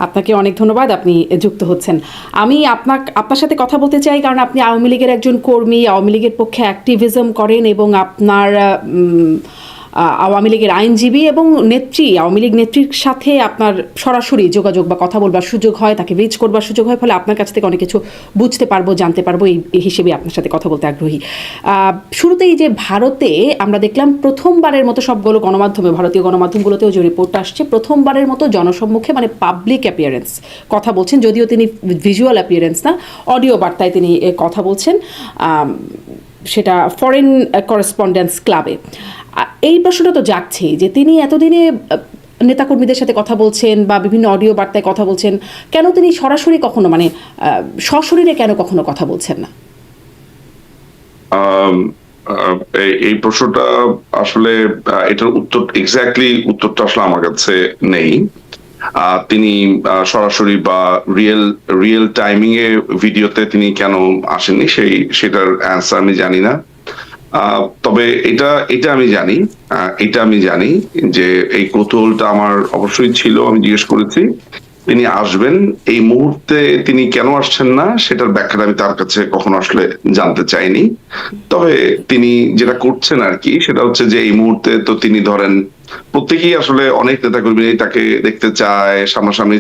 আপনাকে অনেক ধন্যবাদ, আপনি যুক্ত হচ্ছেন। আমি আপনার সাথে কথা বলতে চাই কারণ আপনি আওয়ামী লীগের একজন কর্মী, আওয়ামী লীগের পক্ষে অ্যাক্টিভিজম করেন এবং আপনার আওয়ামী লীগের আইনজীবী এবং আওয়ামী লীগ নেত্রীর সাথে আপনার সরাসরি যোগাযোগ বা কথা বলবার সুযোগ হয়, তাকে রিচ করবার সুযোগ হয়, ফলে আপনার কাছ থেকে অনেক কিছু বুঝতে পারবো, জানতে পারবো, এই হিসেবে আপনার সাথে কথা বলতে আগ্রহী। শুরুতেই যে ভারতে আমরা দেখলাম প্রথমবারের মতো সবগুলো গণমাধ্যমে, ভারতীয় গণমাধ্যমগুলোতেও যে রিপোর্ট আসছে, প্রথমবারের মতো জনসম্মুখে মানে পাবলিক অ্যাপিয়ারেন্স কথা বলছেন, যদিও তিনি ভিজুয়াল অ্যাপিয়ারেন্স না, অডিও বার্তায় তিনি কথা বলছেন, সেটা ফরেন করেসপন্ডেন্স ক্লাবে। এই প্রশ্নটা তো জাগছেই যে তিনি এতদিনে নেতাকর্মীদের সাথে কথা বলছেন বা বিভিন্ন অডিও বার্তায় কথা বলছেন, কেন তিনি সরাসরি কখনো মানে সশরীরে কেন কখনো কথা বলছেন না? এই প্রশ্নটা আসলে এটার উত্তরটা আসলে আমার কাছে নেই। তিনি সরাসরি বা রিয়েল টাইমিং এ ভিডিওতে তিনি কেন আসেননি সেটার অ্যান্সার আমি জানি না। তবে এটা আমি জানি যে এই কৌতূহলটা আমার অবশ্যই ছিল, আমি জিজ্ঞেস করেছি। তিনি আসবেন, এই মুহূর্তে তিনি কেন আসছেন না সেটার ব্যাখ্যাটা আমি তার কাছে কখনো আসলে জানতে চাইনি। তবে তিনি যেটা করছেন আর কি, সেটা হচ্ছে যে এই মুহূর্তে তো তিনি ধরেন প্রত্যেকেই আসলে অনেক নেতাকর্মী তাকে দেখতে চায়, সামনাসামনি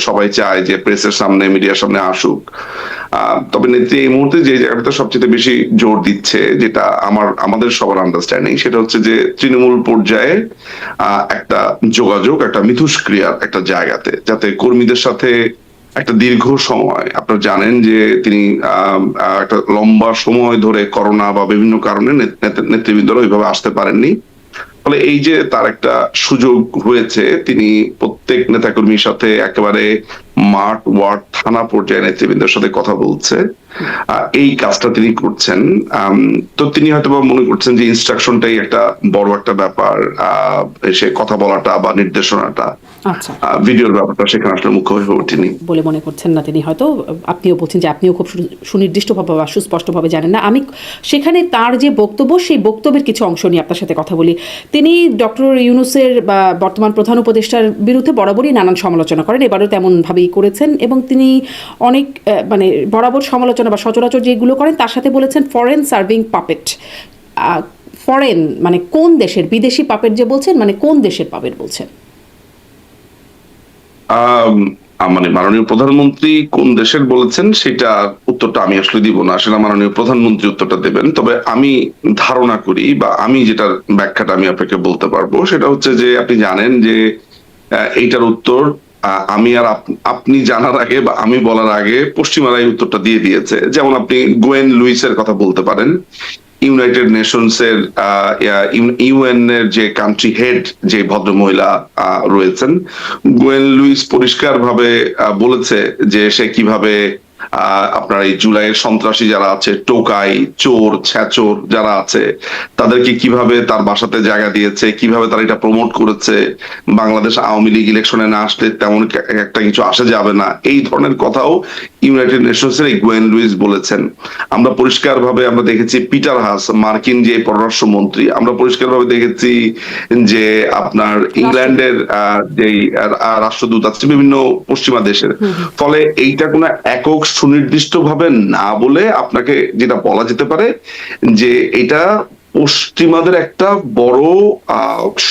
সবাই চায় যে প্রেসের সামনে, মিডিয়ার সামনে আসুক। তবে নেত্রী এই মুহূর্তে যে জায়গাটাতে সবচেয়ে বেশি জোর দিচ্ছে, যেটা আমাদের সবার আন্ডারস্ট্যান্ডিং, সেটা হচ্ছে যে তৃণমূল পর্যায়ে একটা যোগাযোগ, একটা মিথস্ক্রিয়ার একটা জায়গাতে, যাতে কর্মীদের সাথে একটা দীর্ঘ সময়, আপনারা জানেন যে তিনি একটা লম্বা সময় ধরে করোনা বা বিভিন্ন কারণে নেতৃবৃন্দরা ওইভাবে আসতে পারেননি। ফলে এই যে তার একটা সুযোগ হয়েছে, তিনি প্রত্যেক নেতাকর্মীর সাথে একেবারে মাঠ, ওয়ার্ড, থানা পর্যায়ে নেতৃবৃন্দের সাথে কথা বলছে, এই কাজটা তিনি করছেন। তো তিনি হয়তো মনে করছেন যে ইনস্ট্রাকশনটাই একটা বড় একটা ব্যাপার, সে কথা বলাটা বা নির্দেশনাটা, আচ্ছা, ভিডিওর ব্যাপারটা সেখানে আসলে মুখ্য হয়ে ওঠেনি বলে মনে করছেন না তিনি। হয়তো আপনিও বলছেন যে আপনিও খুব সুনির্দিষ্টভাবে বা সুস্পষ্টভাবে জানেন না। আমি সেখানে তার যে বক্তব্য, সেই বক্তব্যের কিছু অংশ নিয়ে আপনার সাথে কথা বলি। তিনি ডক্টর ইউনূসের বা বর্তমান প্রধান উপদেষ্টার বিরুদ্ধে বরাবরই নানান সমালোচনা করেন, এবারও তেমনভাবেই করেছেন, এবং তিনি অনেক মানে বরাবর সমালোচনা বা সচরাচর যেগুলো করেন তার সাথে বলেছেন ফরেন সার্ভিং পাপেট। ফরেন মানে কোন দেশের? বিদেশি পাপেট যে বলছেন, মানে কোন দেশের পাপেট বলছেন? মানে মাননীয় প্রধানমন্ত্রী কোন দেশের বলেছেন সেটা উত্তরটা আমি আসলে দিব না, আসলে মাননীয় প্রধানমন্ত্রী উত্তরটা দেবেন। তবে আমি ধারণা করি বা আমি যেটার ব্যাখ্যাটা আমি আপনাকে বলতে পারবো, সেটা হচ্ছে যে আপনি জানেন যে এইটার উত্তর আমি আর আপনি জানার আগে বা আমি বলার আগে পশ্চিমারা এই উত্তরটা দিয়ে দিয়েছে। যেমন আপনি গোয়েন লুইসের কথা বলতে পারেন, ইউনাইটেড নেশনস এর ইউএন এর যে কান্ট্রি হেড যে ভদ্র মহিলা রয়েছেন, গোয়েন লুইস পরিষ্কার ভাবে বলেছে যে সে কিভাবে আপনার এই জুলাইয়ের সন্ত্রাসী যারা আছে, টোকাই, চোর, ছ্যাচোর যারা আছে, তাদেরকে কিভাবে তার বাসাতে জায়গা দিয়েছে, কিভাবে তারা এটা প্রমোট করেছে, বাংলাদেশ আওয়ামী লীগ ইলেকশনে না আসলে তেমন একটা কিছু আসা যাবে না, এই ধরনের কথাও ইউনাইটেড নেশনস এর গোয়েন লুইস বলেছেন। আমরা পরিষ্কার ভাবে আমরা দেখেছি পিটার হাস, মার্কিন যে পররাষ্ট্র মন্ত্রী, আমরা পরিষ্কার ভাবে দেখেছি যে আপনার ইংল্যান্ডের যেই রাষ্ট্রদূত আছে বিভিন্ন পশ্চিমা দেশের। ফলে এইটা কোনো একক সুনির্দিষ্ট ভাবে না বলে আপনাকে যেটা বলা যেতে পারে যে এটা পশ্চিমাদের একটা বড়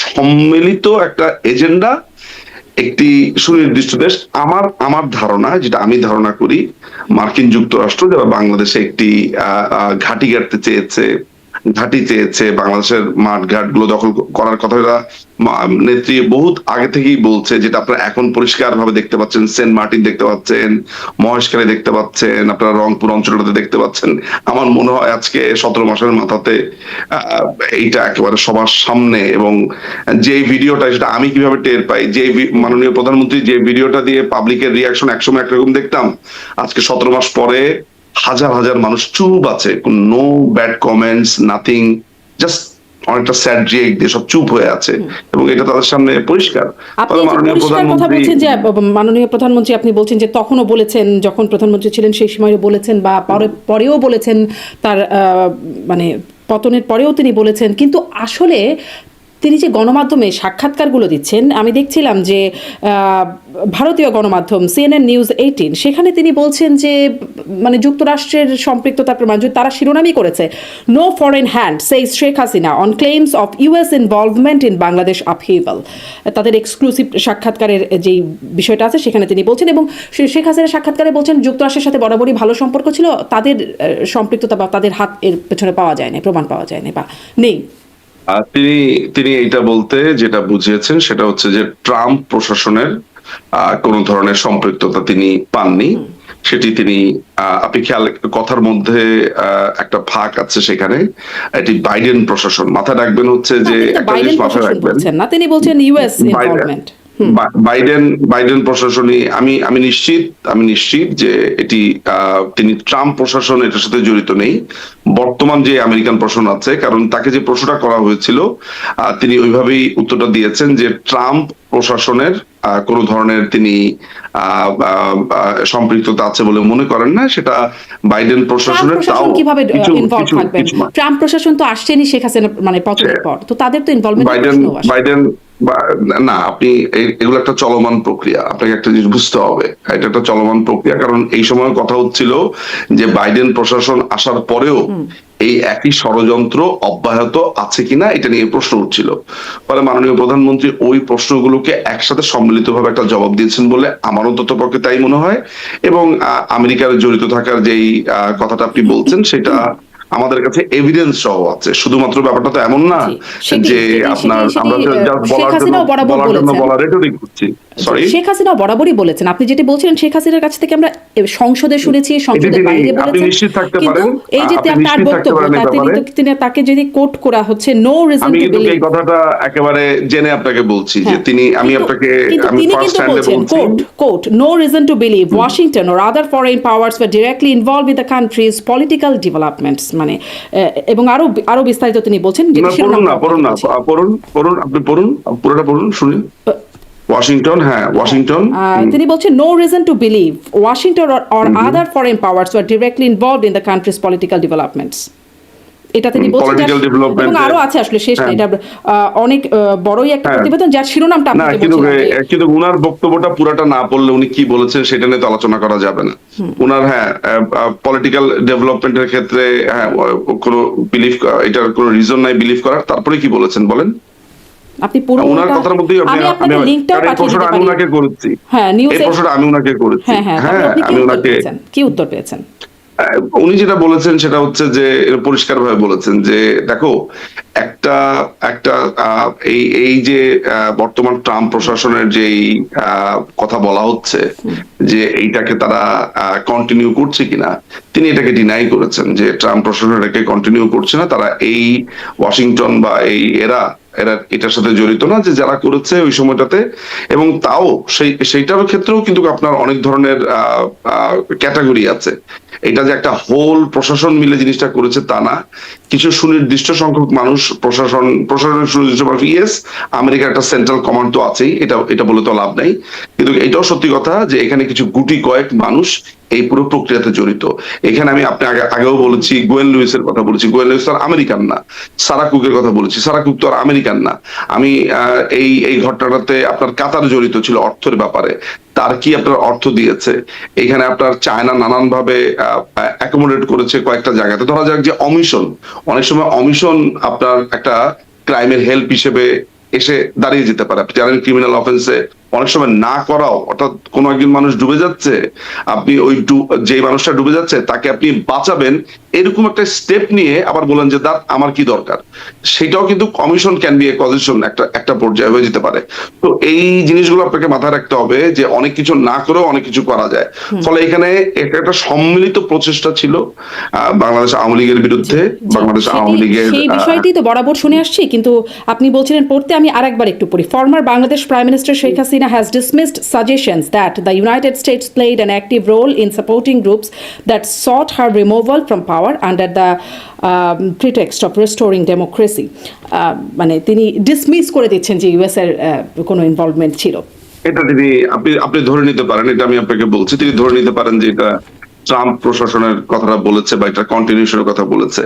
সম্মিলিত একটা এজেন্ডা, একটি সুনির্দিষ্ট দেশ। আমার ধারণা, যেটা আমি ধারণা করি, মার্কিন যুক্তরাষ্ট্র যারা বাংলাদেশে একটি ঘাঁটি চেয়েছে, বাংলাদেশের মাঠ ঘাট গুলো দখল করার কথা নেত্রী বহুত আগে থেকেই বলছে, যেটা আপনারা এখন পরিষ্কার ভাবে দেখতে পাচ্ছেন। সেন্ট মার্টিন দেখতে পাচ্ছেন, মহেশখালী দেখতে পাচ্ছেন, আপনারা রংপুর অঞ্চলটাতে দেখতে পাচ্ছেন। আমার মনে হয় আজকে 17 মাসের মাথাতে এইটা একেবারে সবার সামনে। এবং যে ভিডিওটা, সেটা আমি কিভাবে টের পাই, যে মাননীয় প্রধানমন্ত্রী যে ভিডিওটা দিয়ে পাবলিকের রিয়াকশন একসময় একরকম দেখতাম, আজকে 17 মাস পরে হাজার হাজার মানুষ চুপ আছে, no bad comments, nothing, just অনেকটা স্যাড রিয়েক্ট দিয়ে সব চুপ হয়ে আছে, এবং এটা তাদের সামনে পরিষ্কার। মাননীয় প্রধানমন্ত্রী আপনি বলছেন যে তখনও বলেছেন, যখন প্রধানমন্ত্রী ছিলেন সেই সময় বলেছেন, বা পরেও বলেছেন, তার মানে পতনের পরেও তিনি বলেছেন, কিন্তু আসলে তিনি যে গণমাধ্যমে সাক্ষাৎকারগুলো দিচ্ছেন, আমি দেখছিলাম যে ভারতীয় গণমাধ্যম CNN নিউজ 18 সেখানে তিনি বলছেন যে মানে যুক্তরাষ্ট্রের সম্পৃক্ততার প্রমাণ, তারা শিরোনামই করেছে no foreign hand says Sheikh Hasina on claims of US involvement in Bangladesh upheaval. তাদের এক্সক্লুসিভ সাক্ষাৎকারের যেই বিষয়টা আছে সেখানে তিনি বলছেন, এবং শেখ হাসিনার সাক্ষাৎকারে বলছেন যুক্তরাষ্ট্রের সাথে বরাবরই ভালো সম্পর্ক ছিল, তাদের সম্পৃক্ততা বা তাদের হাত এর পেছনে পাওয়া যায় না, প্রমাণ পাওয়া যায় না বা নেই। তিনি তিনি এইটা বলতে যেটা বুঝিয়েছেন সেটা হচ্ছে যে ট্রাম্প প্রশাসনের কোন ধরনের সম্পৃক্ততা তিনি পাননি, সেটি তিনি আপনি খেয়াল কথার মধ্যে একটা ফাঁক আছে সেখানে, এটি বাইডেন প্রশাসন মাথায় রাখবেন, হচ্ছে যে একটা জিনিস মাথায় রাখবেন না, তিনি বলছেন US ইনভলভমেন্ট। বাইডেন প্রশাসনই আমি নিশ্চিত যে এটি তিনি ট্রাম্প প্রশাসন এটার সাথে জড়িত নেই, বর্তমান যে আমেরিকান প্রশাসন আছে, কারণ তাকে যে প্রশ্নটা করা হয়েছিল তিনি ওইভাবেই উত্তরটা দিয়েছেন যে ট্রাম্প প্রশাসনের কোন ধরনের তিনি সম্পৃক্ততা আছে বলে মনে করেন না, সেটা বাইডেন প্রশাসনের। তাও কিভাবে ইনভলভ থাকবেন? ট্রাম্প প্রশাসন তো আসছেনি শেখ হাসিনা মানে পতনের পর, তো তাদের তো ইনভলভমেন্ট বাইডেন না, আপনি এগুলো একটা চলমান প্রক্রিয়া, আপনাকে একটা জিনিস বুঝতে হবে, এটা একটা চলমান প্রক্রিয়া। কারণ এই সময় কথা হচ্ছিল যে বাইডেন প্রশাসন আসার পরেও এই একই ষড়যন্ত্র অব্যাহত আছে কিনা এটা নিয়ে প্রশ্ন উঠছিল। ফলে মাননীয় প্রধানমন্ত্রী ওই প্রশ্নগুলোকে একসাথে সম্মিলিতভাবে একটা জবাব দিয়েছেন বলে আমার অন্তত পক্ষে তাই মনে হয়। এবং আমেরিকার জড়িত থাকার যেই কথাটা আপনি বলছেন সেটা আমাদের কাছে এভিডেন্স সহ আছে, শুধুমাত্র ব্যাপারটা তো এমন না যে আপনার আমরা বলার জন্য বলা রেটরিক করছি। শেখ হাসিনা বরাবরই বলেছেন, আপনি যেটা বলছিলেন শেখ হাসিনার কাছ থেকে আমরা সংসদে শুনেছি, সংসদের বাইরে বলেছেন, কিন্তু এই যে তার বক্তব্য তিনি তাকে যদি কোট করা হচ্ছে নো রিজন টু বিলিভ, এই কথাটা একেবারে জেনে আপনাকে বলছি যে আমি আপনাকে ফার্স্ট হ্যান্ডে বলছি quote no reason to believe Washington or other foreign powers were directly involved with the country's political developments, মানে এবং আরো বিস্তারিত তিনি বলছেন যে পুরোটা পড়ুন শুনি। ওয়াশিংটন তিনি বলছেন no reason to believe Washington or other foreign powers were directly involved in the country's political developments. এটা তিনি বলছেন, এবং আরো আছে, আসলে শেষ না, এটা অনেক বড়ই একটা প্রতিবেদন যার শিরোনামটা আপনি বলছিলেন। কিন্তু উনার বক্তব্যটা পুরাটা না পড়লে উনি কি বলেছেন সেটা নিয়ে তো আলোচনা করা যাবে না। উনার পলিটিক্যাল ডেভেলপমেন্টের ক্ষেত্রে কোনো বিলিভ, এটার কোনো রিজন নাই বিলিভ করার, তারপরে কি বলেছেন বলেন আপনি পুরো ওনার কথার মধ্যেই আমি ওনাকে করেছি, এই প্রশ্নটা আমি ওনাকে করেছি। আমি ওনাকে কি উত্তর পেয়েছেন? উনি যেটা বলেছেন সেটা হচ্ছে যে পরিষ্কারভাবে বলেছেন যে দেখো একটা একটা এই যে বর্তমান ট্রাম্প প্রশাসনের যেই কথা বলা হচ্ছে যে এইটাকে তারা কন্টিনিউ করছে কিনা, তিনি এটাকে ডিনাই করেছেন যে ট্রাম্প প্রশাসন এটাকে কন্টিনিউ করছে না, তারা এই ওয়াশিংটন বা এরা এটার সাথে জড়িত না, যে যারা করেছে ওই সময়টাতে। এবং তাও সেইটার ক্ষেত্রেও কিন্তু আপনার অনেক ধরনের ক্যাটাগরি আছে, এটা যে একটা হোল প্রশাসন মিলে জিনিসটা করেছে তা না, কিছু সুনির্দিষ্ট সংখ্যক মানুষ প্রশাসনের সুনির্দিষ্ট মানুষ, ইয়েস আমেরিকার একটা সেন্ট্রাল কমান্ড তো আছেই, এটা বলে তো লাভ নাই, কিন্তু এটাও সত্যি কথা যে এখানে কিছু গুটি কয়েক মানুষ এই পুরো প্রক্রিয়াতে জড়িত। এখানে আমি আপনি আগেও বলেছি, গোয়েন লুইসের কথা বলেছি, গোয়েন লুইস তো আর আমেরিকান না। সারা কুকের কথা বলেছি, সারা কুক তো আর আমেরিকান না। আমি এই ঘটনাটাতে আপনার কাতার জড়িত ছিল অর্থের ব্যাপারে, তার কি আপনার অর্থ দিয়েছে, এখানে আপনার চায়না নানান ভাবে অ্যাকোমোডেট করেছে কয়েকটা জায়গাতে। ধরা যাক যে অমিশন, অনেক সময় অমিশন আপনার একটা ক্রাইমের হেল্প হিসেবে এসে দাঁড়িয়ে যেতে পারে। আপনি জানেন ক্রিমিনাল অফেন্সে অনেক সময় না করাও, অর্থাৎ কোন একজন মানুষ ডুবে যাচ্ছে, আপনি ওই যে মানুষটা ডুবে যাচ্ছে তাকে আপনি বাঁচাবেন, এরকম একটা স্টেপ নিয়ে আবার বলেন যে আমার কি দরকার, সেটাও কিন্তু কমিশন ক্যান বি এ কজিশন, একটা পর্যায়ে হয়ে যেতে পারে। তো এই জিনিসগুলো আপনাকে মাথায় রাখতে হবে যে অনেক কিছু না করেও অনেক কিছু করা যায়। ফলে এখানে একটা সম্মিলিত প্রচেষ্টা ছিল বাংলাদেশ আওয়ামী লীগের বিরুদ্ধে, বাংলাদেশ আওয়ামী লীগের সেই বিষয়টি তো বরাবর শুনে আসছি, কিন্তু আপনি বলছিলেন পড়তে, আমি আরেকবার একটু পড়ি। Former Bangladesh prime minister Sheikh Hasina has dismissed suggestions that the United States played an active role in supporting groups that sought her removal from power under the pretext of restoring democracy. মানে তিনি ডিসমিস করে দিচ্ছেন যে ইউএস এর কোনো involvement ছিল। এটা তিনি আপনি ধরে নিতে পারেন, এটা আমি আপনাকে বলছি, তিনি ধরে নিতে পারেন যে এটা ট্রাম্প প্রশাসনের কথাটা বলেছে বা এটা কন্টিনিউশনের কথা বলেছে।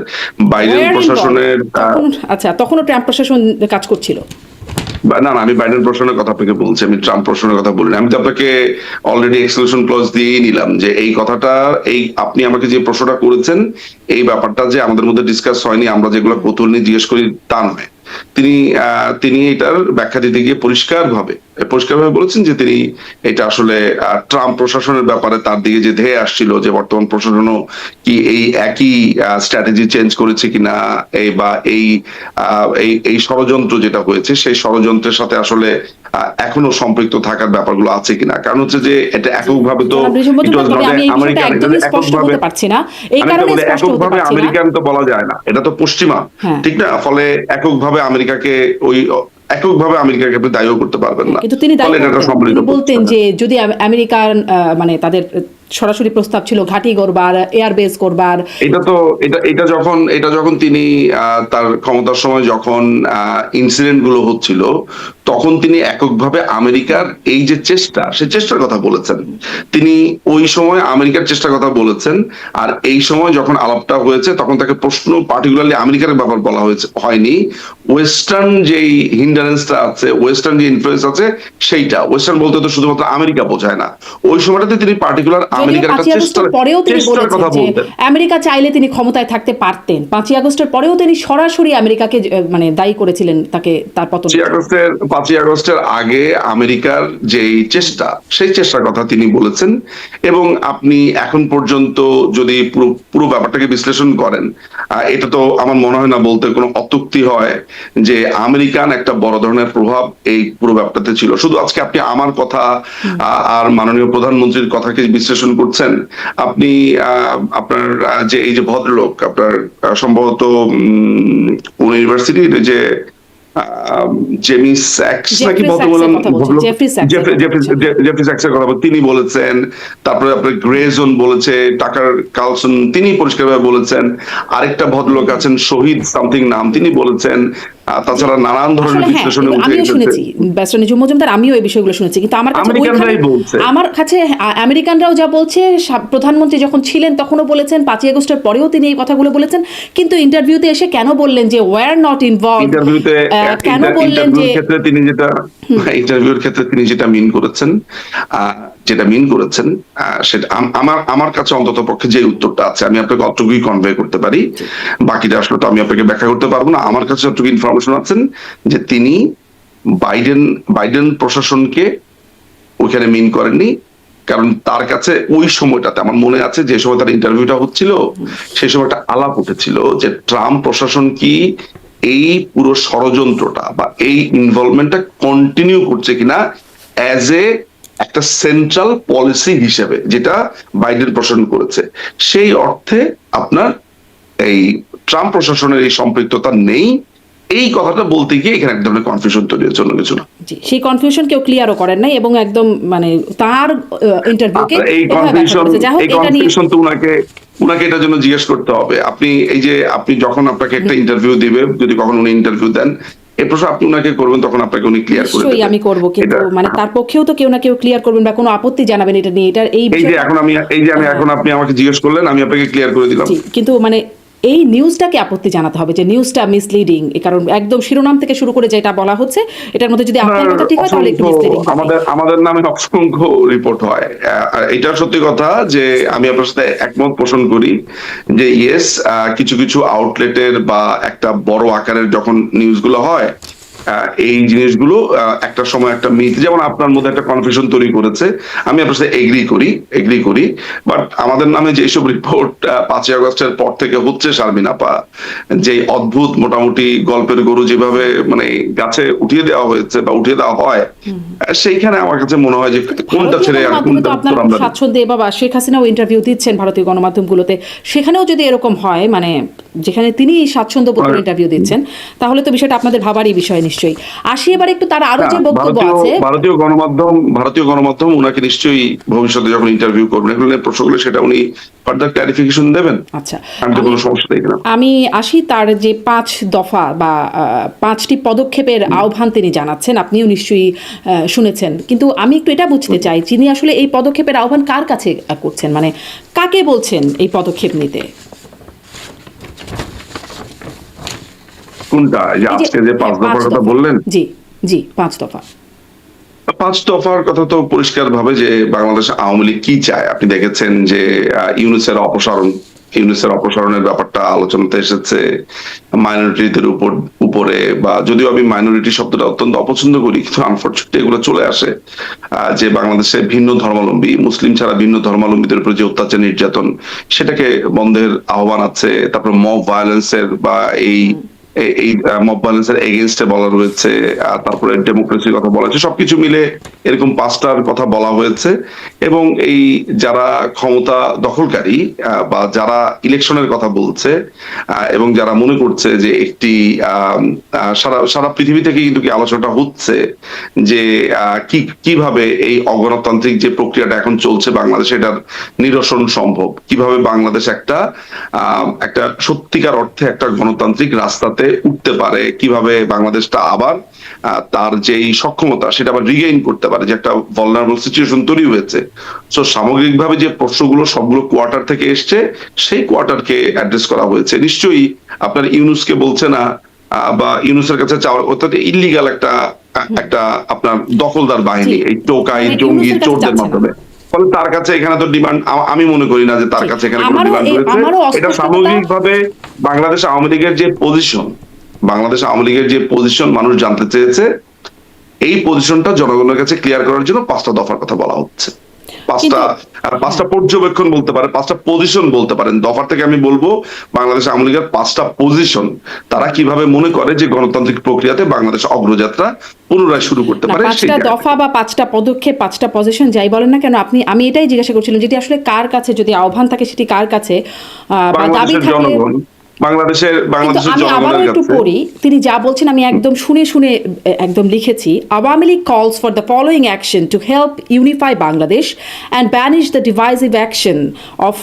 বাইডেন Where প্রশাসনের involved? আচ্ছা, তখনও ট্রাম্প প্রশাসন কাজ করছিল। না না, আমি বাইডেন প্রশাসনের কথা আপনাকে বলছি, আমি ট্রাম্প প্রশাসনের কথা বলিনি। আমি তো আপনাকে অলরেডি এক্সক্লুশন ক্লজ দিয়েই নিলাম যে এই কথাটা, এই আপনি আমাকে যে প্রশ্নটা করেছেন, এই ব্যাপারটা যে আমাদের মধ্যে ডিসকাস হয়নি, আমরা যেগুলো কৌতূহল নিয়ে জিজ্ঞেস করি তা নয়। তিনি এটার ব্যাখ্যা দিতে গিয়ে পরিষ্কারভাবে বলেছেন যে তিনি এটা আসলে ট্রাম্প প্রশাসনের ব্যাপারে তার দিকে যে ধেয়ে আসছিল যে বর্তমান প্রশাসনও কি এই একই স্ট্র্যাটেজি চেঞ্জ করেছে কিনা, এই বা এই ষড়যন্ত্র যেটা হয়েছে সেই ষড়যন্ত্রের সাথে আসলে এখনো সম্পৃক্ত থাকার ব্যাপারগুলো আছে কিনা। কারণ হচ্ছে যে এটা এককভাবে তো আমি এই বিষয়টা একদমই স্পষ্ট বলতে পারছি না, এই কারণে স্পষ্ট হতে এককভাবে পারছি না। আমেরিকান তো বলা যায় না, এটা তো পশ্চিমা, হ্যাঁ। ঠিক না? ফলে এককভাবে আমেরিকাকে আপনি দায়ীও করতে পারবেন না। কিন্তু তিনি ফলে এটা সম্পৃক্ত তিনি বলতেন যে যদি আমেরিকার মানে তাদের সরাসরি প্রস্তাব ছিল ঘাঁটি করবার, এয়ারবেস করবার, এটা যখন তিনি তার ক্ষমতার সময় যখন ইনসিডেন্ট গুলো হচ্ছিল, তখন তিনি এককভাবে আমেরিকার এই যে চেষ্টা, সে চেষ্টার কথা বলেছেন। তিনি ওই সময় আমেরিকার চেষ্টার কথা বলেছেন, আর এই সময় যখন আলাপটা হয়েছে তখন তাকে প্রশ্ন পার্টিকুলারলি আমেরিকার ব্যাপার বলা হয়নি। ওয়েস্টার্ন যেই হিন্ডারেন্সটা আছে, ওয়েস্টার্ন যে ইনফ্লুয়েন্স আছে, সেইটা ওয়েস্টার্ন বলতে তো শুধুমাত্র আমেরিকা বোঝায় না। ওই সময়টাতে তিনি পার্টিকুলার আমেরিকার একটা পরেও তিনি চেষ্টার কথা বলেছেন যে বলতেন। আমেরিকা চাইলে তিনি ক্ষমতায় থাকতে পারতেন। 5ই আগস্টের পরেও তিনি সরাসরি আমেরিকাকে মানে দায়ী করেছিলেন তাকে তার পতন। 5ই আগস্টের আগে আমেরিকার যেই চেষ্টা, সেই চেষ্টার কথা তিনি বলেছেন। এবং আপনি এখন পর্যন্ত যদি পুরো ব্যাপারটাকে বিশ্লেষণ করেন, এটা তো আমার মনে হয় না বলতে কোনো অত্যুক্তি হয় যে আমেরিকান একটা বড় ধরনের প্রভাব এই পুরো ব্যাপারটাতে ছিল। শুধু আজকে আপনি আমার কথা আর মাননীয় প্রধানমন্ত্রীর কথাকে বিশ্লেষণ করছেন, আপনি আপনার যে এই যে ভদ্রলোক, আপনার সম্ভবত কোন ইউনিভার্সিটির যে জেমি স্যাক্স নাকি জেফরি স্যাক্সের কথা তিনি বলেছেন। তারপরে আপনার গ্রেজন বলেছে, টাকার কার্লসন তিনি পরিষ্কারভাবে বলেছেন। আরেকটা ভদ্রলোক আছেন শহীদ সামথিং নাম, তিনি বলেছেন। তাছাড়া নানান ধরনের বিশ্লেষণে আমিও শুনেছি, ব্যারিস্টার নিজুম মজুমদার, আমিও এই বিষয়গুলো শুনেছি। কিন্তু আমার কাছে আমেরিকানরাও যা বলছে, প্রধানমন্ত্রী যখন ছিলেন তখনও বলেছেন, 5ই আগস্টের পরেও তিনি এই কথাগুলো বলেছেন। কিন্তু ইন্টারভিউতে এসে কেন বললেন যে ওয়্যার নট ইনভলভড? কেন বললেন যে ইন্টারভিউর ক্ষেত্রে তিনি যেটা মিন করেছেন সেটা আমার কাছে অন্তত পক্ষে যে উত্তরটা আছে, আমি আপনাকে অতটুকুই কনভে করতে পারি, বাকিটা আসলে তো আমি আপনাকে ব্যাখ্যা করতে পারবো না। আমার কাছে যতটুকু ইনফরমেশন আছেন যে তিনি বাইডেন প্রশাসনকে ওইখানে মিন করেননি। কারণ তার কাছে ওই সময়টাতে আমার মনে আছে যে সময় তার ইন্টারভিউটা হচ্ছিল, সেই সময়টা আলাপ উঠেছিল যে ট্রাম্প প্রশাসন কি এই পুরো ষড়যন্ত্রটা বা এই ইনভলভমেন্টটা কন্টিনিউ করছে কিনা অ্যাজ একটা সেন্ট্রাল পলিসি হিসেবে, যেটা বাইডেন প্রশাসন করেছে। সেই অর্থে আপনার এই ট্রাম্প প্রশাসনের এই সম্পৃক্ততা নেই, এই কথাটা বলতে গিয়ে এখানে এক ধরনের কনফিউশন তৈরি হচ্ছে, অন্য কিছু না। সেই কনফিউশন কেউ ক্লিয়ারও করেন নাই এবং একদম মানে তার ইন্টারভিউকে এই কনফিউশন তো উনাকে এটার জন্য জিজ্ঞেস করতে হবে। আপনি যখন আপনাকে একটা ইন্টারভিউ দিবে, যদি কখনো উনি ইন্টারভিউ দেন, এই প্রশ্ন আপনি উনাকে করবেন, তখন আপনাকে উনি ক্লিয়ার করে দেবেন। আমি করব, কিন্তু মানে তার পক্ষেও তো কেউ না কেউ ক্লিয়ার করবেন বা কোনো আপত্তি জানাবেন এটা নিয়ে। এখন আপনি আমাকে জিজ্ঞেস করলেন, আমি আপনাকে ক্লিয়ার করে দিলাম। কিন্তু মানে এই নিউজটাকে আপত্তি জানাতে হবে যে নিউজটা মিসলিডিং, কারণ একদম শিরোনাম থেকে শুরু করে যেটা বলা হচ্ছে এটার মধ্যে যদি আপনার কথা ঠিক হয় তাহলে একটু মিসলিডিং। আমাদের নামে অসংখ্য রিপোর্ট হয়, এটা সত্যি কথা যে আমি আপনার সাথে একমত পোষণ করি যে ইয়েস, কিছু কিছু আউটলেটের বা একটা বড় আকারের যখন নিউজগুলো হয়, এই জিনিসগুলো একটা সময় একটা মিথ, যেমন আপনার মধ্যে একটা কনফিউশন তৈরি করেছে, আমি আপনার সাথে এগ্রি করি। বাট আমাদের নামে যেসব রিপোর্ট 5ই আগস্টের পর থেকে হচ্ছে, শারমিন আপা, যে অদ্ভুত মোটামুটি গল্পের গরু যেভাবে মানে গাছে উঠিয়ে দেওয়া হয়েছে বা উঠিয়ে দেওয়া হয়, সেইখানে আমার কাছে মনে হয় যে কোনটা ছেড়ে আর কোনটা আমরা স্বাচ্ছন্দ্যে, বাবা শেখ হাসিনাও ইন্টারভিউ দিচ্ছেন ভারতীয় গণমাধ্যমগুলোতে, সেখানেও যদি এরকম হয়, মানে যেখানে তিনি স্বাচ্ছন্দ্য বোধ ইন্টারভিউ দিচ্ছেন, তাহলে তো বিষয়টা আপনাদের ভাবারই বিষয়। নিশ্চয়ই আসি এবার একটু তার আরো যে না, বক্তব্য আছে। ভারতীয় গণমাধ্যম উনাকে নিশ্চয়ই ভবিষ্যতে যখন ইন্টারভিউ করবেন এগুলো নিয়ে প্রশ্নগুলো সেটা উনি ফার্দার ক্লারিফিকেশন দেবেন। আচ্ছা, আমি তো কোনো সমস্যা দেখি না। আমি আসি তার যে 5 দফা বা 5টি পদক্ষেপের আহ্বান তিনি জানাচ্ছেন, আপনিও নিশ্চয়ই শুনেছেন, কিন্তু আমি একটু এটা বুঝতে চাই যিনি আসলে এই পদক্ষেপের আহ্বান কার কাছে করছেন, মানে কাকে বলছেন এই পদক্ষেপ নিতে? কোনটা, যে এই যে আজকে যে 5 5 দফার কথা দফা, বললেন? জি জি 5 দফা। 5 দফার কথা তো পরিষ্কার ভাবে যে বাংলাদেশ আওয়ামী লীগ কি চায় আপনি দেখেছেন যে ইউনুসের অপসারণের ব্যাপারটা আলোচনাতে এসেছে, মাইনরিটিদের উপরে, বা যদিও আমি মাইনরিটি শব্দটা অত্যন্ত অপছন্দ করি কিন্তু আনফরচুনেটলি এগুলো চলে আসে, যে বাংলাদেশে ভিন্ন ধর্মাবলম্বী, মুসলিম ছাড়া ভিন্ন ধর্মাবলম্বীদের উপর যে অত্যাচার নির্যাতন সেটাকে বন্ধের আহ্বান আছে। তারপর মব ভায়োলেন্সের বা এই মব ভায়োলেন্সের এগেইনস্টে বলা রয়েছে, তারপরে ডেমোক্রেসির কথা বলা হয়েছে, সবকিছু মিলে এরকম 5টার কথা বলা হয়েছে। এবং এই যারা ক্ষমতা দখলকারী বা যারা ইলেকশনের কথা বলছে এবং যারা মনে করছে যে একটি সারা সারা পৃথিবী থেকে কিন্তু কি আলোচনাটা হচ্ছে যে কিভাবে এই অগণতান্ত্রিক যে প্রক্রিয়াটা এখন চলছে বাংলাদেশে এটার নিরসন সম্ভব, কিভাবে বাংলাদেশ একটা সত্যিকার অর্থে একটা গণতান্ত্রিক রাস্তাতে উঠতে পারে, কিভাবে বাংলাদেশটা আবার তার যেই সক্ষমতা সেটা আবার রিগেইন করতে পারে, যে একটা ভালনারেবল সিচুয়েশন তৈরি হয়েছে। সো সামগ্রিকভাবে যে প্রশ্নগুলো সবগুলো কোয়ার্টার থেকে এসছে সেই কোয়ার্টারকে অ্যাড্রেস করা হয়েছে। নিশ্চয়ই আপনার ইউনুসকে বলছে না বা ইউনুসের কাছে চাওয়া অর্থাৎ ইল্লিগাল একটা আপনার দখলদার বাহিনী, এই টোকাই জঙ্গি চোরদের মাধ্যমে, ফলে তার কাছে এখানে তো ডিমান্ড, আমি মনে করি না যে তার কাছে এখানে কোনো ডিমান্ড রয়েছে। এটা সামগ্রিকভাবে বাংলাদেশ আওয়ামী লীগের যে পজিশন মানুষ জানতে চেয়েছে, এই পজিশনটা জনগণের কাছে ক্লিয়ার করার জন্য 5টা দফার কথা বলা হচ্ছে। 5টা পর্যবেক্ষণ বলতে পারে, 5টা পজিশন বলতে পারেন। দফার থেকে আমি বলবো বাংলাদেশ আওয়ামী লীগের 5টা পজিশন, তারা কিভাবে মনে করে যে গণতান্ত্রিক প্রক্রিয়াতে বাংলাদেশ অগ্রযাত্রা পুনরায় শুরু করতে পারে। 5টা দফা বা 5টা পদক্ষেপ, 5টা পজিশন যাই বলেন না কেন, আমি এটাই জিজ্ঞাসা করছিলাম যেটি আসলে কার কাছে, যদি আহ্বান থাকে সেটি কার কাছে বা দাবি থাকে। বাংলাদেশের আমি আবারও একটু পড়ি তিনি যা বলছেন, আমি একদম শুনে একদম লিখেছি। Awami League calls for the following action to help unify Bangladesh and banish the divisive action of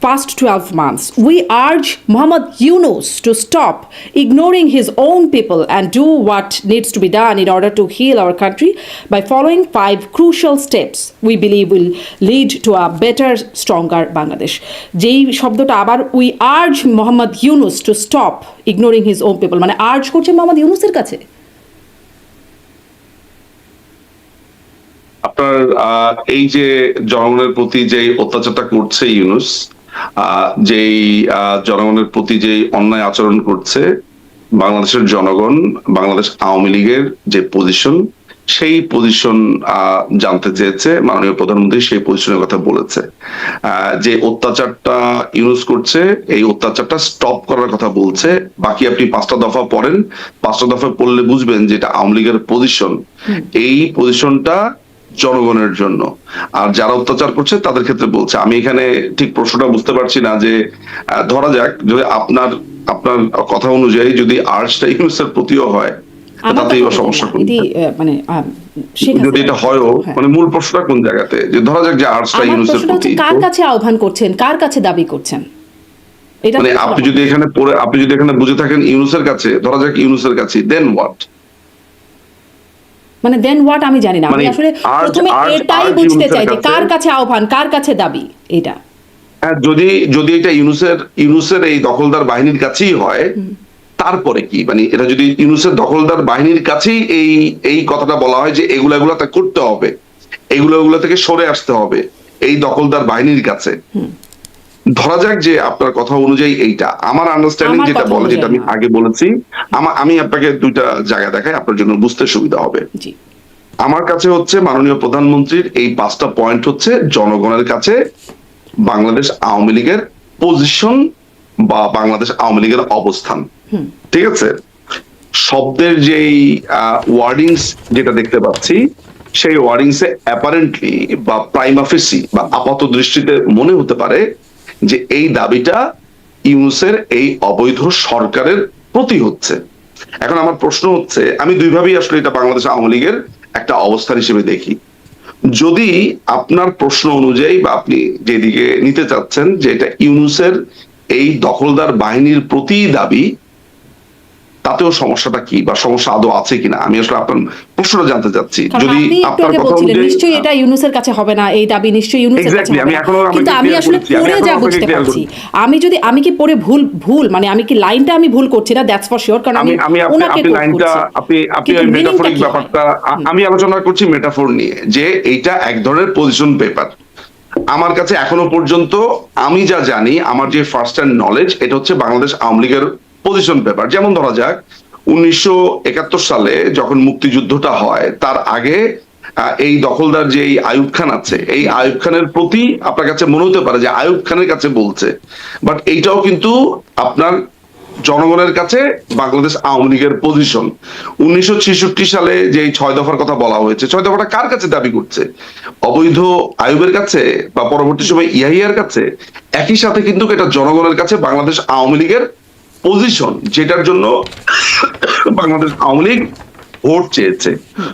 past 12 months. We urge Muhammad Yunus to stop ignoring his own people and do what needs to be done in order to heal our country by following 5 crucial steps we believe will lead to a better, stronger Bangladesh. যেই শব্দটা আবার, we urge Muhammad Yunus to stop ignoring his own people, মানে urge করছে মোহাম্মদ ইউনুসের কাছে। আপনার এই যে জনগণের প্রতি যে অত্যাচারটা করছে ইউনুস, যেই জনগণের প্রতি যে অন্যায় আচরণ করছে, বাংলাদেশের জনগণ বাংলাদেশ আওয়ামী লীগের যে পজিশন সেই পজিশন জানতে চেয়েছে। মাননীয় প্রধানমন্ত্রী সেই পজিশনের কথা বলেছে। যে অত্যাচারটা ইউনুস করছে এই অত্যাচারটা স্টপ করার কথা বলছে। বাকি আপনি 5টা দফা পড়েন, 5টা দফা পড়লে বুঝবেন যে এটা আওয়ামী লীগের পজিশন। এই পজিশনটা জনগণের জন্য, আর যারা অত্যাচার করছে তাদের ক্ষেত্রে বলছে। আমি এখানে ঠিক প্রশ্নটা বুঝতে পারছি না যে ধরা যাক যদি আপনার কথা অনুযায়ী যদি আর্টসটা ইউনুসের প্রতিও হয় তাতে সমস্যা কোনটা, মানে যদি এটা হয়ও, মানে মূল প্রশ্নটা কোন জায়গাতে, যে ধরা যাক যে আর্টসটা ইউনুসের প্রতি, কার কাছে আহ্বান করছেন, কার কাছে দাবি করছেন, এটা মানে আপনি যদি এখানে বুঝে থাকেন ইউনুসের কাছে, ধরা যাক ইউনুসের কাছে, দেন হোয়াট, মানে দেন হোয়াট আমি জানি না। আমি আসলে প্রথমে এটাই বুঝতে চাই যে কার কাছে আহ্বান, কার কাছে দাবি এটা। যদি এটা ইউনুসের এই দখলদার বাহিনীর কাছেই হয় তারপরে কি, মানে এটা যদি ইউনুসের দখলদার বাহিনীর কাছেই এই কথাটা বলা হয় যে এগুলা তা করতে হবে, এগুলা থেকে সরে আসতে হবে এই দখলদার বাহিনীর কাছে, ধরা যাক যে আপনার কথা অনুযায়ী এইটা, আমার আন্ডারস্ট্যান্ডিং যেটা বলে, যেটা আমি আগে বলেছি, আমি আপনাকে 2টা জায়গা দেখাই আপনার জন্য বুঝতে সুবিধা হবে। আমার কাছে হচ্ছে মাননীয় প্রধানমন্ত্রীর এই 5টা পয়েন্ট হচ্ছে জনগণের কাছে বাংলাদেশ আওয়ামী লীগের পজিশন বা বাংলাদেশ আওয়ামী লীগের অবস্থান। ঠিক আছে, শব্দের যেই ওয়ার্ডিংস যেটা দেখতে পাচ্ছি সেই ওয়ার্ডিংসে অ্যাপারেন্টলি বা প্রাইমা ফেসি বা আপাত দৃষ্টিতে মনে হতে পারে যে এই দাবিটা ইউনুসের এই অবৈধ সরকারের প্রতি হচ্ছে। এখন আমার প্রশ্ন হচ্ছে, আমি দুইভাবেই আসলে এটা বাংলাদেশ আওয়ামী লীগের একটা অবস্থান হিসেবে দেখি। যদি আপনার প্রশ্ন অনুযায়ী বা আপনি যেদিকে নিতে চাচ্ছেন যে এটা ইউনূসের এই দখলদার বাহিনীর প্রতি দাবি, তাতেও সমস্যাটা কি বা সমস্যা আদৌ আছে কিনা আমি আসলে আপনার প্রশ্নটা জানতে চাচ্ছি। কারণ যদি আপনি একটু আপনার আগে কথা বলছিলেন অনুযায়ী নিশ্চয়ই এটা ইউনূসের কাছে হবে না, এই দাবি নিশ্চয়ই ইউনূসের কাছে এক্স্যাক্টলি, হবে আমি না। এখনো কিন্তু আমি আসলে পড়ে যা বুঝতে পারছি, আমি কি পড়ে ভুল মানে আমি কি লাইনটা আমি ভুল করছি না, দ্যাটস ফর শিওর, কারণ আমি ওনাকে আপনি কোট লাইনটা করছি। আপনি কিন্তু ওই মিনিংটা মেটাফরিক কি হয়? ব্যাপারটা আমি আলোচনা করছি মেটাফোর নিয়ে, যে এইটা এক ধরনের পজিশন পেপার। আমার কাছে এখনো পর্যন্ত আমি যা জানি, আমার যে ফার্স্ট হ্যান্ড নলেজ, এটা হচ্ছে বাংলাদেশ আওয়ামী লীগের পজিশন পেপার। যেমন ধরা যাক 1971 সালে যখন মুক্তিযুদ্ধটা হয়, তার আগে এই দখলদার যে এই আইয়ুব খান আছে, এই আইয়ুব খানের প্রতি আপনার কাছে মনে হতে পারে যে আইয়ুব খানের কাছে বলছে, বাট এইটাও কিন্তু আপনার জনগণের কাছে বাংলাদেশ আওয়ামী লীগের পজিশন। 1966 সালে যে 6 দফার কথা বলা হয়েছে, 6 দফাটা কার কাছে দাবি করছে? অবৈধ আইয়ুবের কাছে বা পরবর্তী সময় ইয়াহিয়ার কাছে? একই সাথে কিন্তু এটা জনগণের কাছে বাংলাদেশ আওয়ামী লীগের পজিশন, যেটার জন্য বাংলাদেশ আওয়ামী লীগ ভোট চেয়েছে।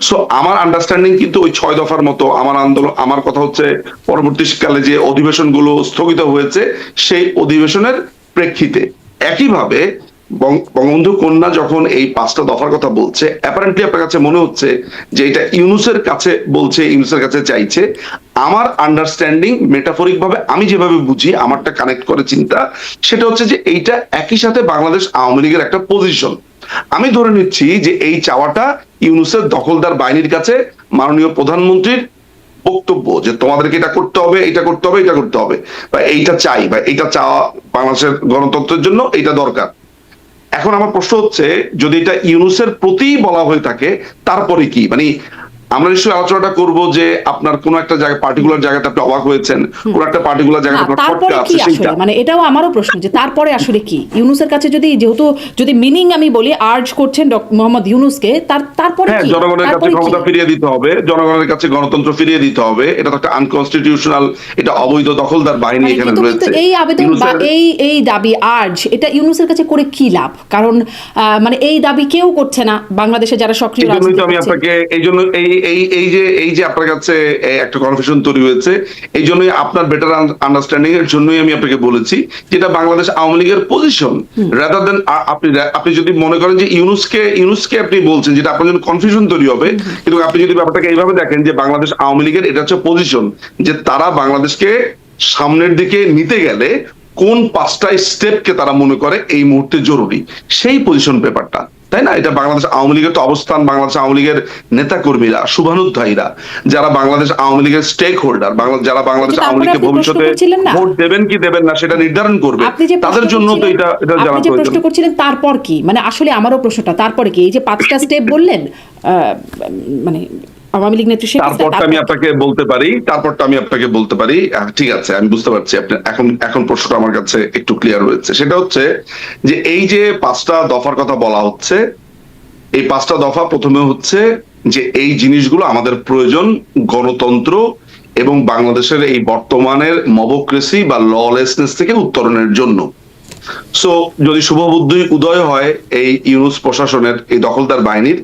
সো আমার আন্ডারস্ট্যান্ডিং কিন্তু ওই 6 দফার মতো আমার আন্দোলন, আমার কথা হচ্ছে পরবর্তীকালে যে অধিবেশনগুলো স্থগিত হয়েছে সেই অধিবেশনের প্রেক্ষিতে। একইভাবে বঙ্গবন্ধু কন্যা যখন এই 5টা দফার কথা বলছে, অ্যাপারেন্টলি আপনার কাছে মনে হচ্ছে যে এটা ইউনূসের কাছে বলছে, ইউনূসের কাছে চাইছে। আমার আন্ডারস্ট্যান্ডিং মেটাফরিক ভাবে আমি যেভাবে বুঝি, আমারটা কানেক্ট করে চিন্তা, সেটা হচ্ছে যে এইটা একই সাথে বাংলাদেশ আওয়ামী লীগের একটা পজিশন। আমি ধরে নিচ্ছি যে এই চাওয়াটা ইউনূসের দখলদার বাহিনীর কাছে মাননীয় প্রধানমন্ত্রীর বক্তব্য, যে তোমাদেরকে এটা করতে হবে, এটা করতে হবে, এটা করতে হবে, বা এইটা চাই, বা এইটা চাওয়া বাংলাদেশের গণতন্ত্রের জন্য এইটা দরকার। এখন আমার প্রশ্ন হচ্ছে, যদি এটা ইউনূসের প্রতি বলা হয়ে থাকে, তারপরে কি? মানে আমরা নিশ্চয়ই আলোচনাটা করব যে আপনার কোন একটা জায়গায়, পার্টিকুলার জায়গাতে আপনি অবাক হয়েছেন, কোন একটা পার্টিকুলার জায়গাতে আপনার তারপরে খটকা কি আছে, সেইটা। আসলে, মানে এটাও আমারও প্রশ্ন যে তারপরে আসলে কি ইউনূসের কাছে, যদি মিনিং আমি বলি, আর্জ করছেন মোহাম্মদ ইউনূসকে, তারপরে হ্যাঁ, কি? জনগণের কাছে তারপরে কি? ক্ষমতা ফিরিয়ে দিতে হবে, জনগণের কাছে গণতন্ত্র ফিরিয়ে দিতে হবে। এটা তো একটা আনকনস্টিটিউশনাল, এটা অবৈধ দখলদার বাহিনী মানে এখানে কিন্তু রয়েছে। এই আবেদন বা ইউনূসের এই দাবি আর্জ, এটা ইউনূসের কাছে করে কি লাভ? কারণ মানে এই দাবি কেউ করছে না বাংলাদেশে যারা সক্রিয় এই জন্যই রাজনীতি তো আমি করছে। আপনাকে, এই জন্য এই যে আপনার কাছে একটা কনফিউশন তৈরি হয়েছে, এই জন্যই আপনার বেটার আন্ডারস্ট্যান্ডিং এর জন্যই আমি আপনাকে বলেছি যেটা বাংলাদেশ আওয়ামী লীগের পজিশন, রাদার দেন আপনি যদি মনে করেন যে ইউনূসকে আপনি বলছেন, যেটা আপনার জন্য কনফিউশন তৈরি হবে। কিন্তু আপনি যদি ব্যাপারটাকে এইভাবে দেখেন যে বাংলাদেশ আওয়ামী লীগের এটা হচ্ছে পজিশন, যে তারা বাংলাদেশকে সামনের দিকে নিতে গেলে কোন 5টা স্টেপকে তারা মনে করে এই মুহূর্তে জরুরি, সেই পজিশন পেপারটা, তাই না? এটা বাংলাদেশ আওয়ামী লীগের তো অবস্থান, বাংলাদেশ আওয়ামী লীগের নেতা কর্মীরা, শুভানুধ্যায়ীরা, যারা বাংলাদেশ আওয়ামী লীগের স্টেক হোল্ডার, যারা বাংলাদেশ আওয়ামী লীগকে ভবিষ্যতে ভোট দেবেন কি দেবেন না সেটা নির্ধারণ করবে, তাদের জন্য তো এটা জানা প্রয়োজন। প্রশ্ন করছিলেন তারপর কি, মানে আসলে আমারও প্রশ্নটা তারপরে কি, এই যে 5টা স্টেপ বললেন, মানে আওয়ামী লীগ নেত্রী শেখ হাসিনা, তারপরটা আমি আপনাকে বলতে পারি। ঠিক আছে, আমি বুঝতে পারছি আপনি এখন প্রশ্নটা আমার কাছে একটু ক্লিয়ার হয়েছে। সেটা হচ্ছে যে এই যে 5টা দফার কথা বলা হচ্ছে, এই 5টা দফা প্রথমে হচ্ছে যে এই জিনিসগুলো আমাদের প্রয়োজন গণতন্ত্র এবং বাংলাদেশের এই বর্তমানের মবক্রেসি বা ললেসনেস থেকে উত্তরণের জন্য। সো যদি শুভবুদ্ধি উদয় হয় এই ইউনূস প্রশাসনের, এই দখলদার বাহিনীর,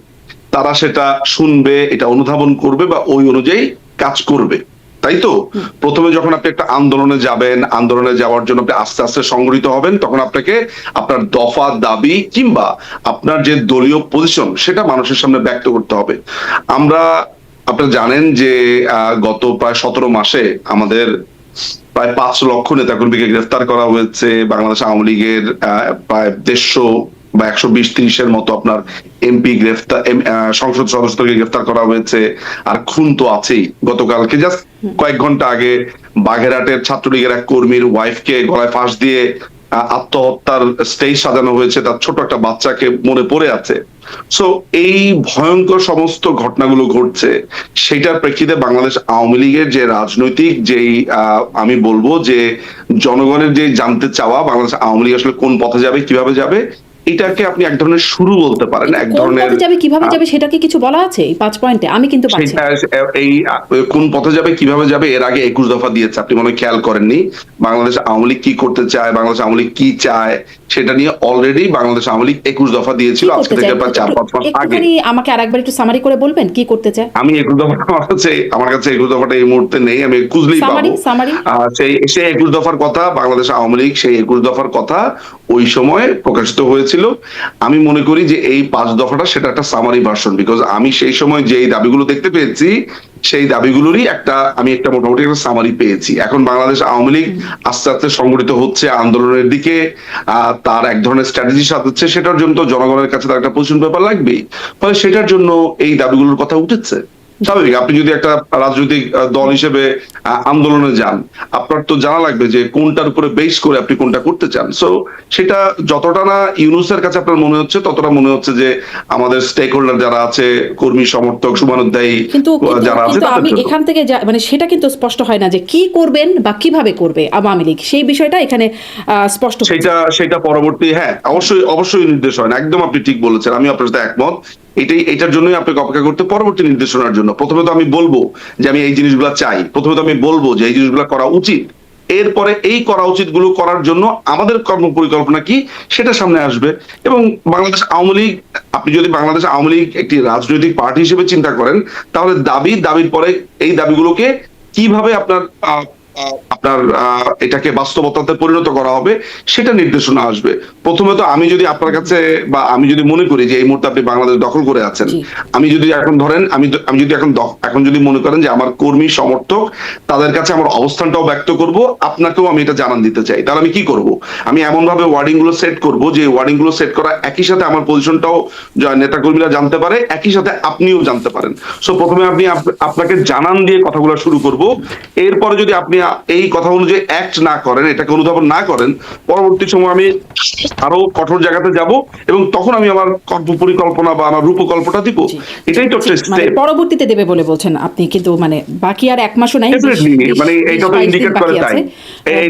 তারা সেটা শুনবে, এটা অনুধাবন করবে বা ওই অনুযায়ী কাজ করবে, তাই তো? প্রথমে যখন আপনি একটা আন্দোলনে যাবেন, আন্দোলনে যাওয়ার জন্য আপনি আস্তে আস্তে সংগঠিত হবেন, তখন আপনাকে আপনার দফা দাবি কিংবা আপনার যে দলীয় পজিশন সেটা মানুষের সামনে ব্যক্ত করতে হবে। আপনারা জানেন যে গত প্রায় 17 মাসে আমাদের প্রায় 5 লক্ষ নেতাকর্মীকে গ্রেফতার করা হয়েছে। বাংলাদেশ আওয়ামী লীগের প্রায় 150 বা 120-30-এর মতো আপনার এমপি গ্রেফতার, সংসদ সদস্যকে গ্রেফতার করা হয়েছে। আর খুন তো আছেই। গতকালকে জাস্ট কয়েক ঘন্টা আগে বাগেরহাটের ছাত্রলীগের এক কর্মীর ওয়াইফকে গলায় ফাঁস দিয়ে আত্মহত্যার স্টেজ সাজানো হয়েছে, তার ছোট একটা বাচ্চাকে মনে পড়ে আছে। সো এই ভয়ঙ্কর সমস্ত ঘটনাগুলো ঘটছে, সেটার প্রেক্ষিতে বাংলাদেশ আওয়ামী লীগের যে রাজনৈতিক যেই আমি বলবো যে জনগণের যে জানতে চাওয়া, বাংলাদেশ আওয়ামী লীগ আসলে কোন পথে যাবে, কিভাবে যাবে, এটাকে আপনি এক ধরনের শুরু বলতে পারেন, এক কোন ধরনের পথে যাবে কিভাবে যাবে সেটা কি কিছু বলা আছে এই 5 পয়েন্টে? আমি কিন্তু পাচ্ছি না। সেটা এই কোন পথে যাবে কিভাবে যাবে এর আগে 21 দফা দিয়েছে, আপনি মনে হয় খেয়াল করেননি। বাংলাদেশ আওয়ামী লীগ কি করতে চায়, বাংলাদেশ আওয়ামী লীগ কি চায় সেটা নিয়ে অলরেডি বাংলাদেশ আওয়ামী লীগ 21 দফা কি দিয়েছিল আজকে করতে চায় থেকে প্রায় 4-5 মাস আগে। একটুখানি আমাকে আরেকবার একটু সামারি করে বলবেন কি করতে চায়? আমি 21 দফাটা আমার কাছে 21 দফাটা এই মুহূর্তে নেই, আমি খুঁজলেই সামারি পাবো। সামারি সেই 21 দফার কথা বাংলাদেশ আওয়ামী লীগ সেই 21 দফার কথা ওই সময় প্রকাশিত হয়েছিল। আমি মনে করি যে এই 5 দফাটা সেটা একটা সামারি ভার্সন, বিকজ আমি সেই সময় যেই দাবিগুলো দেখতে পেয়েছি সেই দাবিগুলোরই আমি একটা মোটামুটি একটা সামারি পেয়েছি। এখন বাংলাদেশ আওয়ামী লীগ আস্তে আস্তে সংগঠিত হচ্ছে আন্দোলনের দিকে, তার এক ধরনের স্ট্র্যাটেজি সাজাচ্ছে, সেটার জন্য তো জনগণের কাছে তার একটা পজিশন পেপার লাগবেই, ফলে সেটার জন্য এই দাবিগুলোর কথা উঠেছে। স্বাভাবিক, আপনি যদি একটা রাজনৈতিক দল হিসেবে আন্দোলনে যান, আপনার তো জানা লাগবে যে কোনটার উপরে বেস করে আপনি কোনটা করতে চান। সো সেটা যতটা না ইউনূসের কাছে আপনার মনে হচ্ছে, ততটা মনে হচ্ছে যে আমাদের স্টেক হোল্ডার যারা আছে, কর্মী সমর্থক শুভানুধ্যায়ী কিন্তু যারা আছে কিন্তু তাদের আমি জন্য। এখান থেকে মানে সেটা কিন্তু স্পষ্ট হয় না যে কি করবেন বা কিভাবে করবে আওয়ামী লীগ, সেই বিষয়টা এখানে স্পষ্ট হচ্ছে। সেটা পরবর্তী, হ্যাঁ অবশ্যই নির্দেশ হয় না, একদম আপনি ঠিক বলেছেন, আমি আপনার সাথে একমত। এটার জন্যই আপনাকে অপেক্ষা করতে পরবর্তী নির্দেশনার জন্য। প্রথমে তো আমি বলবো যে আমি এই জিনিসগুলো চাই, প্রথমে তো আমি বলবো যে এই জিনিসগুলো করা উচিত, এরপরে এই করা উচিত গুলো করার জন্য আমাদের কর্ম পরিকল্পনা কি সেটা সামনে আসবে। এবং বাংলাদেশ আওয়ামী লীগ, আপনি যদি বাংলাদেশ আওয়ামী লীগ একটি রাজনৈতিক পার্টি হিসেবে চিন্তা করেন, তাহলে দাবির পরে এই দাবিগুলোকে কিভাবে আপনার এটাকে বাস্তবতাতে পরিণত করা হবে সেটা নির্দেশনা আসবে। প্রথমে তো আমি যদি আপনার কাছে বা আমি যদি মনে করি যে এই মুহূর্তে আপনি বাংলাদেশ দখল করে আছেন, জি। আমি যদি এখন ধরেন আমি যদি এখন যদি মনে করেন যে আমার কর্মী সমর্থক তাদের কাছে আমার অবস্থানটাও ব্যক্ত করব, আপনাকেও আমি এটা জানান দিতে চাই, তাহলে আমি কি করব? আমি এমন ভাবে ওয়ার্ডিং গুলো সেট করব যে ওয়ার্ডিং গুলো সেট করা একই সাথে আমার পজিশনটাও নেতা কর্মীরা জানতে পারে, একই সাথে আপনিও জানতে পারেন। সো প্রথমে আপনাকে জানান দিয়ে কথাগুলো শুরু করব। এরপরে যদি আপনি এই কথা অনুযায়ী অ্যাক্ট না করেন, এটাকে অনুধাবন না করেন, পরবর্তী সময় আমি আরো কঠোর জায়গাতে যাব এবং তখন আমি আমার কর্ম পরিকল্পনা বা আমার রূপকল্পটা দিব। জি, এটাই তো জি, মানে স্টেপ। পরবর্তীতে দেবে বলে বলছেন আপনি, কিন্তু মানে বাকি আর 1 মাসও নাই, ডেফিনেটলি, মানে এটা তো 22 দিন ইন্ডিকেট করে বাকি তাই, আছে,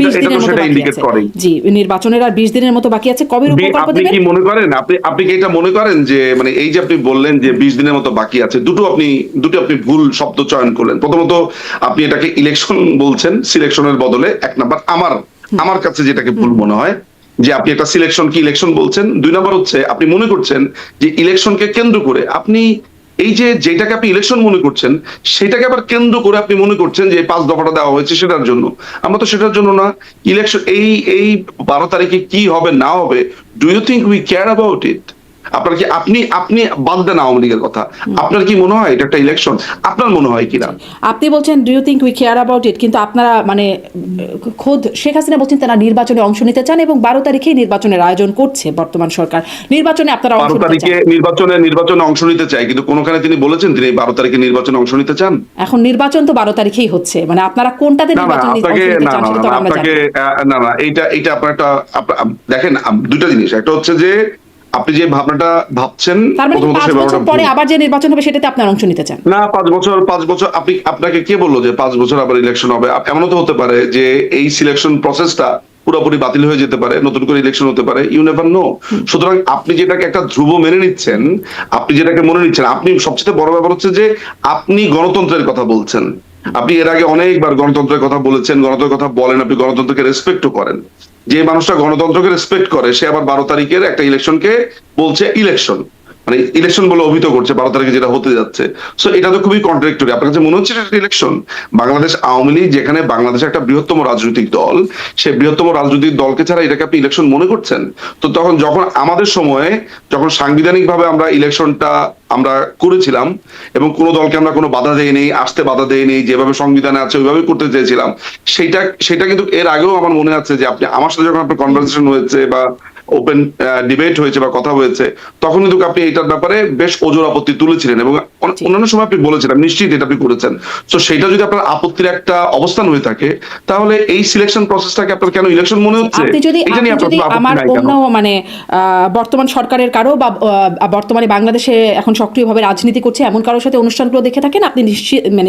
20 এটা তো দিনের মতো সেটা বাকি ইন্ডিকেট আছে। করে। জি, নির্বাচনের আর 20 দিনের মতো বাকি আছে। কবে রূপকল্প আপনি দেবেন? কি মনে করেন, আপনি কি এটা মনে করেন যে মানে এই যে আপনি বললেন যে 20 দিনের মতো বাকি আছে, দুটো আপনি ভুল শব্দ চয়ন করলেন। প্রথমত আপনি এটাকে ইলেকশন বলছেন সিলেকশনের বদলে। 1 নাম্বার আমার কাছে যেটাকে ভুল মনে হয় যে আপনি একটা সিলেকশন কি ইলেকশন বলছেন। 2 নাম্বার হচ্ছে আপনি মনে করছেন যে ইলেকশনকে কেন্দ্র করে আপনি এই যে যেটাকে আপনি ইলেকশন মনে করছেন সেটাকে আবার কেন্দ্র করে আপনি মনে করছেন যে 5 দফাটা দেওয়া হয়েছে সেটার জন্য। আমরা তো সেটার জন্য না। ইলেকশন এই 12 তারিখে কি হবে না হবে, do you think we care about it? আপনার কি আপনি বাদ দেন আওয়ামী লীগের কথা, আপনার কি মনে হয় এটা একটা ইলেকশন? আপনার মনে হয় কিনা? আপনি বলছেন do you think we care about it, কিন্তু আপনারা মানে খোদ শেখ হাসিনা বলছেন তারা নির্বাচনে অংশ নিতে চান এবং 12 তারিখেই নির্বাচনের আয়োজন করছে বর্তমান সরকার। নির্বাচনে আপনারা অংশ 12 নিতে তারিখে চান। নির্বাচনে অংশ নিতে চাই, কিন্তু কোনখানে তিনি বলেছেন তিনি 12 তারিখে নির্বাচনে অংশ নিতে চান? এখন নির্বাচন তো 12 তারিখেই হচ্ছে, মানে আপনারা কোনটাতে না না নির্বাচন অংশ আপনাকে নিতে না চান না সেটা না তো আমরা আপনাকে জানি। না না এইটা আপনার একটা দেখেন দুটা জিনিস। একটা হচ্ছে যে আপনি যে ভাবনাটা ভাবছেন, তার মানে প্রথমত 5 সেই বছর ভাবনাটা পরে ভুল। আবার যে নির্বাচন হবে সেটাতে আপনারা অংশ নিতে চান? না, 5 বছর আপনাকে কে বললো যে 5 বছর আবার ইলেকশন হবে? এমনও তো হতে পারে যে এই সিলেকশন প্রসেসটা পুরোপুরি বাতিল হয়ে যেতে পারে, নতুন করে ইলেকশন হতে পারে, ইউ নেভার নো। সুতরাং আপনি যেটাকে একটা ধ্রুব মেনে নিচ্ছেন, আপনি যেটাকে মনে নিচ্ছেন, আপনি সবচেয়ে বড় ব্যাপার হচ্ছে যে আপনি গণতন্ত্রের কথা বলছেন। আপনি এর আগে অনেকবার গণতন্ত্রের কথা বলেছেন, গণতন্ত্রের কথা বলেন, আপনি গণতন্ত্রকে রেসপেক্টও করেন। যে মানুষটা গণতন্ত্রকে রেসপেক্ট করে সে আবার 12 তারিখের একটা ইলেকশনকে বলছে ইলেকশন, মানে ইলেকশন বলে অভিহিত করছে 12 তারিখে যেটা হতে যাচ্ছে। সো এটা তো খুবই কন্ট্রাডিক্টরি। আপনার কাছে মনে হচ্ছে এটা ইলেকশন? বাংলাদেশ আওয়ামী লীগ যেখানে বাংলাদেশের একটা বৃহত্তম রাজনৈতিক দল, সেই বৃহত্তম রাজনৈতিক দলকে ছাড়া এটাকে আপনি ইলেকশন মনে করছেন? তো যখন আমাদের সময়ে যখন সাংবিধানিক ভাবে আমরা ইলেকশনটা আমরা করেছিলাম এবং কোন দলকে আমরা কোনো বাধা দেইনি, আসতে বাধা দেইনি, যেভাবে সংবিধানে আছে ওইভাবে করতে চেয়েছিলাম, সেটা কিন্তু এর আগেও আমার মনে আছে যে আপনি আমার সাথে যখন আপনার কনভারসেশন হয়েছে বা ওপেন ডিবেট হয়েছে বা কথা হয়েছে, তখন কিন্তু আপনি এটার ব্যাপারে বেশ ওজোর আপত্তি তুলেছিলেন এবং অন্যান্য সময় আপনি বলেছেন, আমি নিশ্চিত এটা আপনি করেছেন। তো সেটা যদি আপনার আপত্তির একটা অবস্থান হয়ে থাকে, তাহলে এই সিলেকশন প্রসেসটাকে আপনার কেন ইলেকশন মনে হচ্ছে? আপনি যদি এটা নিয়ে আপনার কোনো আপত্তি আমার নাই কেন? অন্য মানে বর্তমান সরকারের কারো বা বর্তমানে বাংলাদেশে এখন সক্রিয়ভাবে রাজনীতি করছে এমন কারোর সাথে অনুষ্ঠানগুলো দেখে থাকেন, আপনি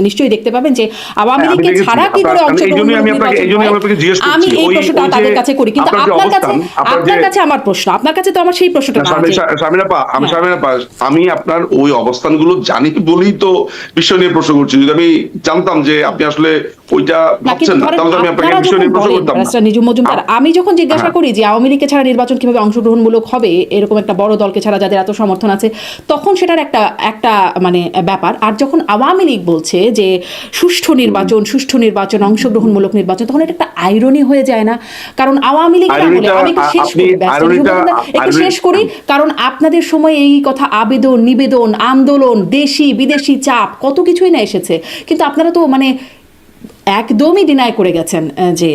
নিশ্চয়ই দেখতে পাবেন যে আওয়ামী হ্যাঁ, আমি লীগকে দেখেছি। ছাড়া কি করে অংশগ্রহণমূলক আমি নির্বাচন হয়। আপনাকে জিজ্ঞেস করছি, আমি এই ওই প্রশ্নটা ওই যে তাদের কাছে করি, কিন্তু আপনার যে আপনার কাছে অবস্থান, আপনার আপনার যে কাছে আমার প্রশ্ন, আপনার কাছে তো আমার সেই প্রশ্নটা না যে আমি আপনার ওই অবস্থানগুলো জানি বলেই তো বিষয় নিয়ে প্রশ্ন করছি। যদি আমি জানতাম যে আপনি আসলে ওইটা না, কিন্তু ভাবছেন না, ধরেন তাহলে তো আমি আপনাকে আপনারা এই বিষয় যখন নিয়ে প্রশ্ন বলেন, করতাম না। ব্যারিস্টার নিজুম মজুমদার, আমি যখন জিজ্ঞাসা হ্যাঁ। করি যে আওয়ামী লীগকে ছাড়া নির্বাচন কিভাবে অংশগ্রহণমূলক হবে এরকম একটা বড় দলকে ছাড়া যাদের এত সমর্থন আছে, তখন সেটার একটা মানে ব্যাপার। আর যখন আওয়ামী লীগ বলছে যে সুষ্ঠু নির্বাচন অংশগ্রহণমূলক নির্বাচন, তখন এটা একটা আইরনি হয়ে যায় না? কারণ আওয়ামী লীগের আমলে, আমি একটু শেষ করি ব্যারিস্টার নিজুম মজুমদার, একটু শেষ করি, কারণ আপনাদের সময় এই কথা আবেদন নিবেদন আন্দোলন দেশি বিদেশি চাপ কত কিছুই না এসেছে, কিন্তু আপনারা তো মানে একদমই ডিনাই করে গেছেন যে,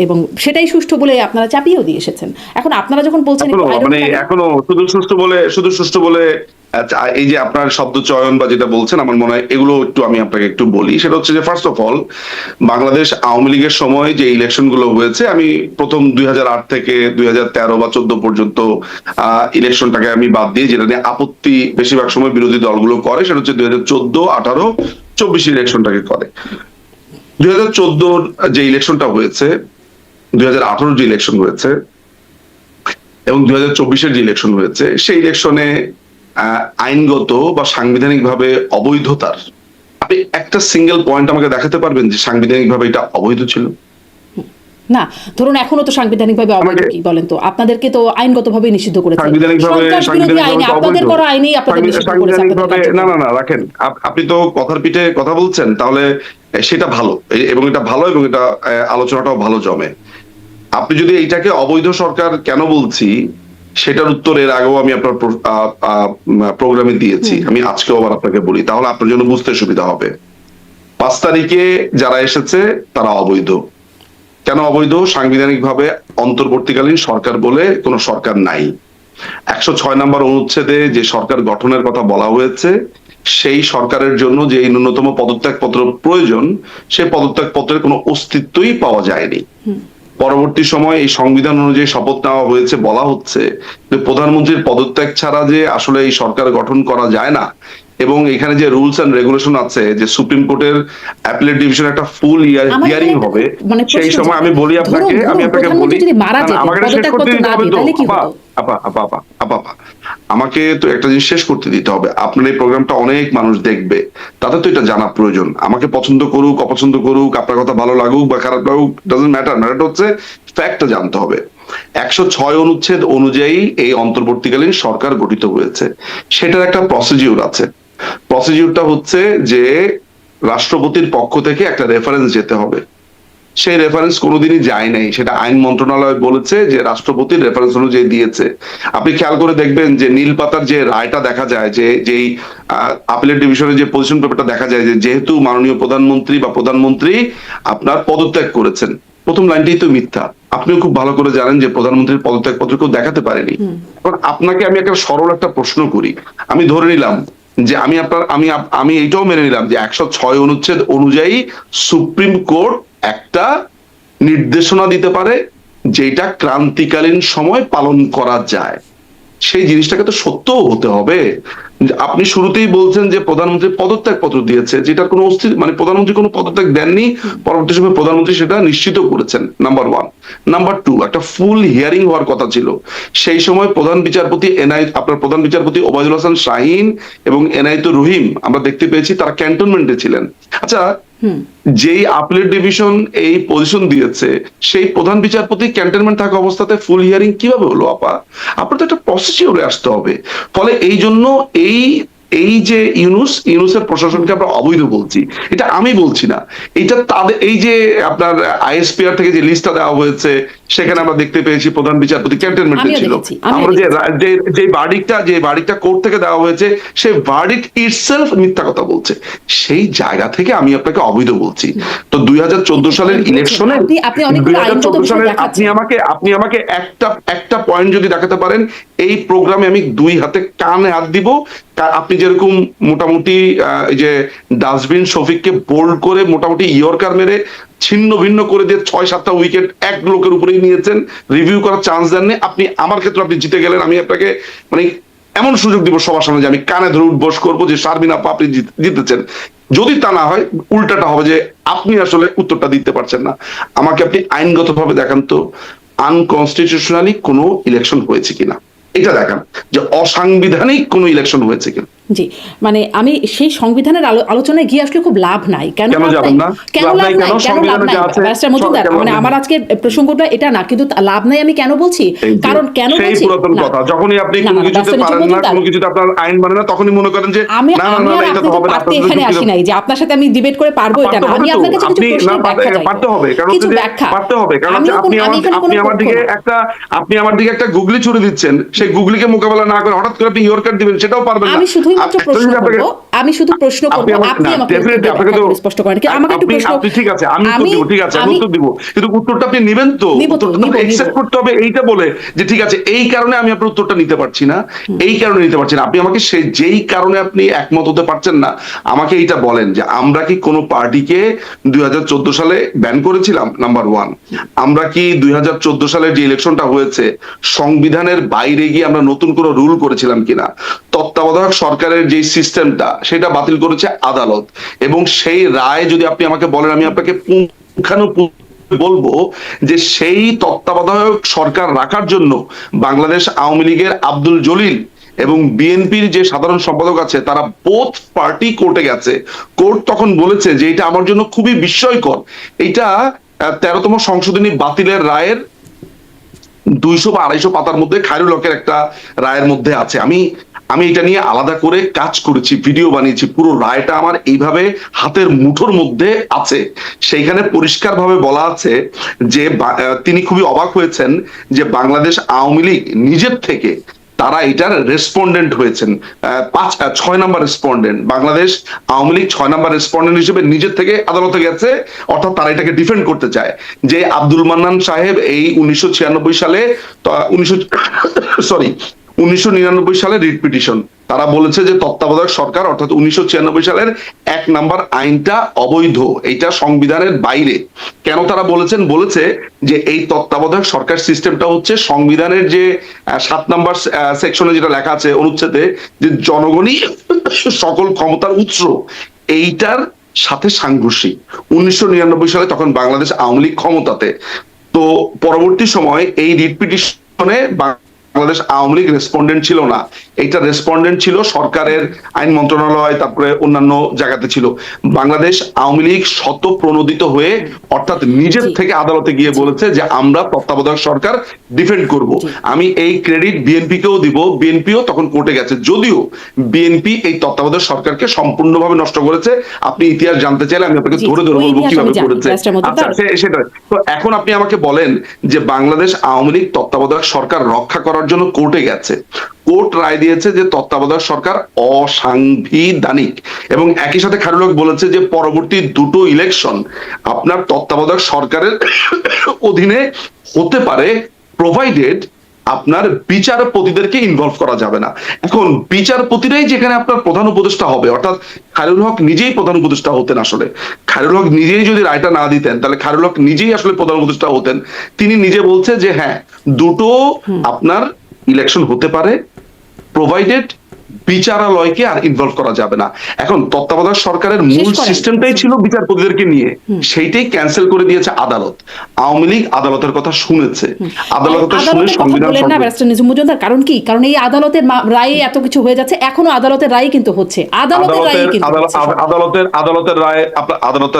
এবং সেটাই সুষ্ঠু বলে আপনারা চাপিয়েও দিয়ে এসেছেন। এখন আপনারা যখন বলছেন একটু মানে এখনো শুধু সুষ্ঠু বলে আচ্ছা, এই যে আপনার শব্দ চয়ন বা যেটা বলছেন, আমার মনে হয় এগুলো একটু আমি আপনাকে একটু বলি। সেটা হচ্ছে যে first of all, Bangladesh Awami লীগের সময় যে ইলেকশন গুলো হয়েছে, আমি প্রথম 2008 থেকে 2013 বা 14 পর্যন্ত ইলেকশনটাকে আমি বাদ দিই, যেটা নিয়ে আপত্তি বেশিরভাগ সময় বিরোধী দলগুলো করে, সেটা হচ্ছে 2014, 18, 24 ইলেকশনটাকে করে। 2014 যে ইলেকশনটা হয়েছে, 2018 যে ইলেকশন হয়েছে এবং 2024 যে ইলেকশন হয়েছে, সেই ইলেকশনে আইনগত বা সাংবিধানিক ভাবে অবৈধতার, আপনি একটা সিঙ্গেল পয়েন্ট আমাকে দেখাতে পারবেন যে সাংবিধানিক ভাবে এটা অবৈধ ছিল? না, ধরুন এখনো তো সাংবিধানিকভাবে অবৈধ, কি বলেন তো, আপনাদেরকে তো আইনগতভাবে নিষিদ্ধ করেছে সন্ত্রাস বিরোধী আইনে, আপনাদের করা আইনেই আপনাদের নিষিদ্ধ করেছে। না রাখেন, আপনি তো কথার পিঠে কথা বলছেন, তাহলে সেটা ভালো, এবং এটা ভালো, এবং এটা আলোচনাটাও ভালো জমে। আপনি যদি এইটাকে অবৈধ সরকার কেন বলছি, সেটার উত্তর এর আগেও আমি আপনার প্রোগ্রামে দিয়েছি, আমি আজকেও আবার আপনাকে বলি, তাহলে আপনার জন্য বুঝতে সুবিধা হবে। 5 তারিখে যারা এসেছে তারা অবৈধ। কেন অবৈধ? সাংবিধানিক ভাবে অন্তর্বর্তীকালীন সরকার বলে কোন সরকার নাই। 106 নম্বর অনুচ্ছেদে যে সরকার গঠনের কথা বলা হয়েছে, সেই সরকারের জন্য যে ন্যূনতম পদত্যাগপত্র প্রয়োজন, সেই পদত্যাগপত্রের কোনো অস্তিত্বই পাওয়া যায়নি। পরবর্তী সময় এই সংবিধান অনুযায়ী শপথ নেওয়া হয়েছে, বলা হচ্ছে যে প্রধানমন্ত্রীর পদত্যাগ ছাড়া যে আসলে এই সরকার গঠন করা যায় না, এবং এখানে যে রুলস এন্ড রেগুলেশন আছে যে সুপ্রিম কোর্টের অ্যাপিলেট ডিভিশন একটা ফুল হিয়ারিং হবে, সেই সময় আমি বলি আপনাকে, বলি, আমাকে শেষ করতে দিতে হবে তো আপা, আমাকে তো একটা জিনিস শেষ করতে দিতে হবে। আপনার এই প্রোগ্রামটা অনেক মানুষ দেখবে, তাদের তো এটা জানা প্রয়োজন। আমাকে পছন্দ করুক অপছন্দ করুক, আপনার কথা ভালো লাগুক বা খারাপ লাগুক, ডাজন্ট ম্যাটার, ম্যাটার হচ্ছে ফ্যাক্টটা জানতে হবে। 106 অনুচ্ছেদ অনুযায়ী এই অন্তর্বর্তীকালীন সরকার গঠিত হয়েছে, সেটার একটা প্রসিডিউর আছে। প্রসিডিউরটা হচ্ছে যে রাষ্ট্রপতির পক্ষ থেকে একটা রেফারেন্স যেতে হবে। সেই রেফারেন্স কোনোদিনই যায় নাই, সেটা আইন মন্ত্রণালয় বলেছে যে রাষ্ট্রপতির রেফারেন্স অনুযায়ী দিয়েছে। আপনি খেয়াল করে দেখবেন যে নীল পাতার যে রায়টা দেখা যায়, যে যেই আপিলেট ডিভিশনের যে পজিশন পেপারটা দেখা যায়, যে যেহেতু মাননীয় প্রধানমন্ত্রী বা প্রধানমন্ত্রী আপনার পদত্যাগ করেছেন, প্রথম লাইনটাই তো মিথ্যা। আপনিও খুব ভালো করে জানেন যে প্রধানমন্ত্রীর পদত্যাগ পত্র কেউ দেখাতে পারেনি। এখন আপনাকে আমি একটা সরল একটা প্রশ্ন করি, আমি ধরে নিলাম যে আমি এইটাও মেনে নিলাম যে 106 অনুচ্ছেদ অনুযায়ী সুপ্রিম কোর্ট একটা নির্দেশনা দিতে পারে যেটা ক্রান্তিকালীন সময় পালন করা যায়। সেই জিনিসটাকে তো সত্যও হতে হবে। আপনি শুরুতেই বলছেন যে প্রধানমন্ত্রী পদত্যাগ পত্র দিয়েছে, যেটা কোনো মানে প্রধানমন্ত্রী কোনো পদত্যাগ দেননি, পরবর্তী সময় প্রধানমন্ত্রী সেটা নিশ্চিত করেছেন, নাম্বার 1। নাম্বার 2, একটা ফুল হিয়ারিং হওয়ার কথা ছিল। সেই সময় আপনার প্রধান বিচারপতি ওবায়দুল হাসান শাহীন এবং এনায়েতুর রহিম আমরা দেখতে পেয়েছি তারা ক্যান্টনমেন্টে ছিলেন। আচ্ছা, যেই আপিলেট ডিভিশন এই পজিশন দিয়েছে, সেই প্রধান বিচারপতি ক্যান্টনমেন্ট থাকা অবস্থাতে ফুল হিয়ারিং কিভাবে হলো আপা? আপনার তো একটা প্রসিডিউরে আসতে হবে। ফলে এই জন্য এই যে ইউনুসের প্রশাসনকে আমরা অবৈধ বলছি, এটা আমি বলছি না, এটা তাদের এই যে আপনার আইএসপিআর থেকে যে লিস্টটা দেওয়া হয়েছে, সেখানে আমরা দেখতে পেয়েছি প্রধান বিচারপতি ক্যান্টনমেন্টে ছিল। আমরা যে ভার্ডিক্টটা কোর্ট থেকে দেওয়া হয়েছে, সেই ভার্ডিক্ট ইটসেলফ মিথ্যা কথা বলছে। সেই জায়গা থেকে আমি আপনাকে অবৈধ বলছি। তো 2014 সালের ইলেকশনে আপনি আমাকে একটা পয়েন্ট যদি দেখাতে পারেন, এই প্রোগ্রামে আমি 2 হাতে কানে হাত দিব, আপনি যেরকম মোটামুটি এই যে ডাস্টবিন শফিককে বোল্ড করে মোটামুটি ইয়র্কার মেরে ছিন্ন ভিন্ন করে দিয়ে 6-7টা উইকেট এক লোকের উপরেই নিয়েছেন, রিভিউ করার চান্স দেননি। আপনি আমার ক্ষেত্রে আপনি জিতে গেলেন, আমি আপনাকে মানে এমন সুযোগ দিব সবার সামনে যে আমি কানে ধরে উঠবোস করবো যে শারমিন আপা আপনি জিতেছেন। যদি তা না হয় উল্টাটা হবে যে আপনি আসলে উত্তরটা দিতে পারছেন না। আমাকে আপনি আইনগতভাবে দেখান তো আনকনস্টিটিউশনালি কোনো ইলেকশন হয়েছে কিনা, এটা দেখান যে অসাংবিধানিক কোনো ইলেকশন হয়েছে কিনা। জি, মানে আমি সেই সংবিধানের আলোচনায় গিয়ে আসলে খুব লাভ নাই। কেন কেন লাভ যাবেন নাই? না? কেন লাভ লাভ নাই নাই? কেন? কেন লাভ সংবিধানে নাই? যা আছে ব্যারিস্টার মজুমদার, কেন লাভ মানে নাই? আমার আজকের প্রসঙ্গটা এটা না, কিন্তু লাভ নাই আমি কেন বলছি? এই যে, কারণ কেন সেই বলছি? পুরাতন না, কথা, যখনই আপনি না, কোনো না, কিছুতে ব্যারিস্টার পারেন না, মজুমদার, কোনো কিছুতে আপনার আইন মানে না, তখনই মনে করেন যে আমি না না আমি না আর না, এটা আপনি তো তো হবে না, পারতে আপনার এখানে যুক্তি আসি দাও। নাই যে আপনার সাথে আমি ডিবেট করে পারবো এটা পারতে না। হবে আমি তো, আপনার কাছে কিছু আপনি না প্রশ্নের ব্যাখ্যা চাইবো। পারতে হবে, কারণ কিছু হচ্ছে যে ব্যাখ্যা। পারতে হবে, কারণ হচ্ছে আমিও আপনি আমি এখানে কোনো আমার পক্ষ দিকে না। আপনি আমার দিকে একটা গুগলি ছুড়ে দিচ্ছেন, সেই গুগলিকে মোকাবেলা না করে হঠাৎ করে আপনি ইয়র্কার দিবেন, সেটাও পারবেন না। আমি শুধুই মাত্র একটা প্রশ্ন জিনিস করব, আমি শুধু প্রশ্ন করব, আপনি আমাকে ডেফিনেটলি আপনাকে তো স্পষ্ট করেন। আমাকে একটু প্রশ্ন, আপনি ঠিক আছে, আমি উত্তর আমি দিব, ঠিক আছে আমি আমি উত্তর দিব, কিন্তু উত্তরটা আপনি নেবেন তো, নিব তো, উত্তরটা নিব একসেপ্ট করতে হবে এইটা বলে যে ঠিক আছে এই কারণে আমি আপনার উত্তরটা নিতে পারছি না, এই কারণে নিতে পারছি না। আপনি আমাকে সেই যেই কারণে আপনি একমত হতে পারছেন না আমাকে এইটা বলেন যে আমরা কি কোনো পার্টিকে 2014 সালে ব্যান করেছিলাম? Number one. আমরা কি 2014 সালের যে ইলেকশনটা হয়েছে সংবিধানের বাইরে গিয়ে আমরা নতুন কোনো রুল করেছিলাম কিনা? তত্ত্বাবধায়ক সরকারের যে সিস্টেমটা সেটা বাতিল করেছে আদালত, এবং সেই রায় যদি আপনি আমাকে বলেন আমি আপনাকে পুঙ্খানুপুঙ্খ বলবো যে সেই তত্ত্বাবধায়ক সরকার রাখার জন্য বাংলাদেশ আওয়ামী লীগের আব্দুল জলিল এবং বিএনপির যে সাধারণ সম্পাদক আছে তারা বোথ পার্টি কোর্টে গেছে। কোর্ট তখন বলেছে যে এটা আমার জন্য খুবই বিস্ময়কর, এটা 13তম সংশোধনী বাতিলের রায়ের 200 বা 250 পাতার মধ্যে খায়রুল হকের একটা রায়ের মধ্যে আছে। আমি এটা নিয়ে আলাদা করে কাজ করেছি, ভিডিও বানিয়েছি, পুরো রায়টা আমার এইভাবে হাতের মুঠোর মধ্যে আছে। সেইখানে পরিষ্কারভাবে বলা আছে যে তিনি খুবই অবাক হয়েছেন যে বাংলাদেশ আওয়ামী লীগ নিজের থেকে তারা এটার রেসপন্ডেন্ট হয়েছেন, 6 number respondent Bangladesh Awami League 6 number respondent হিসেবে নিজের থেকে আদালতে গেছে, অর্থাৎ তারা এটাকে ডিফেন্ড করতে চায় যে আব্দুল মান্নান সাহেব এই 1996 সালে 1999 সালে রিট পিটিশন, তারা বলেছে যে তত্ত্বাবধায়ক সরকার অর্থাৎ 1996 সালের 1 নাম্বার আইনটা অবৈধ, এটা সংবিধানের বাইরে। কেন তারা বলেছে যে এই তত্ত্বাবধায়ক সরকার সিস্টেমটা হচ্ছে সংবিধানের যে 7 নাম্বার সেকশনে যেটা লেখা আছে অনুচ্ছেদে যে জনগণই সকল ক্ষমতার উৎস, এইটার সাথে সাংঘর্ষিক। 1999 সালে তখন বাংলাদেশ আওয়ামী লীগ ক্ষমতাতে, তো পরবর্তী সময় এই রিট পিটিশনে বাংলাদেশ আওয়ামী লীগ রেসপন্ডেন্ট ছিল না, এইটা রেসপন্ডেন্ট ছিল সরকারের আইন মন্ত্রণালয়, তারপরে অন্যান্য জায়গাতে ছিল। বাংলাদেশ আওয়ামী লীগ শতপ্রণোদিত হয়ে অর্থাৎ নিজের থেকে আদালতে গিয়ে বলেছে যে আমরা তত্ত্বাবধায়ক সরকার ডিফেন্ড করব। আমি এই ক্রেডিট বিএনপি কেও দিব, বিএনপিও তখন কোর্টে গেছে, যদিও বিএনপি এই তত্ত্বাবধায়ক সরকারকে সম্পূর্ণভাবে নষ্ট করেছে। আপনি ইতিহাস জানতে চাইলে আমি আপনাকে ধরে ধরে বলবো কিভাবে করেছে। আচ্ছা সেটা তো এখন আপনি আমাকে বলেন যে বাংলাদেশ আওয়ামী লীগ তত্ত্বাবধায়ক সরকার রক্ষা করার জন্য কোর্টে গেছে, কোর্ট রায় দিয়েছে যে তত্ত্বাবধায়ক সরকার অসাংবিধানিক, এবং একই সাথে খায়রুল হক বলেছে যে পরবর্তী দুটো ইলেকশন আপনার তত্ত্বাবধায়ক সরকারের অধীনে হতে পারে প্রোভাইডেড আপনার বিচারপতিদেরকে ইনভলভ করা যাবে না। এখন বিচারপতিরাই যেখানে আপনার প্রধান উপদেষ্টা হবে, অর্থাৎ খায়রুল হক নিজেই প্রধান উপদেষ্টা হতেন। আসলে খায়রুল হক নিজেই যদি রায়টা না দিতেন তাহলে খায়রুল হক নিজেই আসলে প্রধান উপদেষ্টা হতেন। তিনি নিজে বলছে যে হ্যাঁ দুটো আপনার ইলেকশন হতে পারে প্রোভাইডেড বিচারালয়কে আর ইনভলভ করা যাবে না। এখন তত্ত্বাবধায়ক সরকারের মূল সিস্টেমটাই ছিল বিচারপতিদেরকে নিয়ে, সেইটাই ক্যান্সেল করে দিয়েছে আদালত। আওয়ামী লীগ আদালতের কথা শুনেছে, আদালতের শুনে সংবিধান বলেন না ব্যারিস্টার নিজুম মজুমদার, কারণ কি? কারণ এই আদালতের রায়ে এত কিছু হয়ে যাচ্ছে, এখনো আদালতের রায় কিন্তু হচ্ছে, আদালতের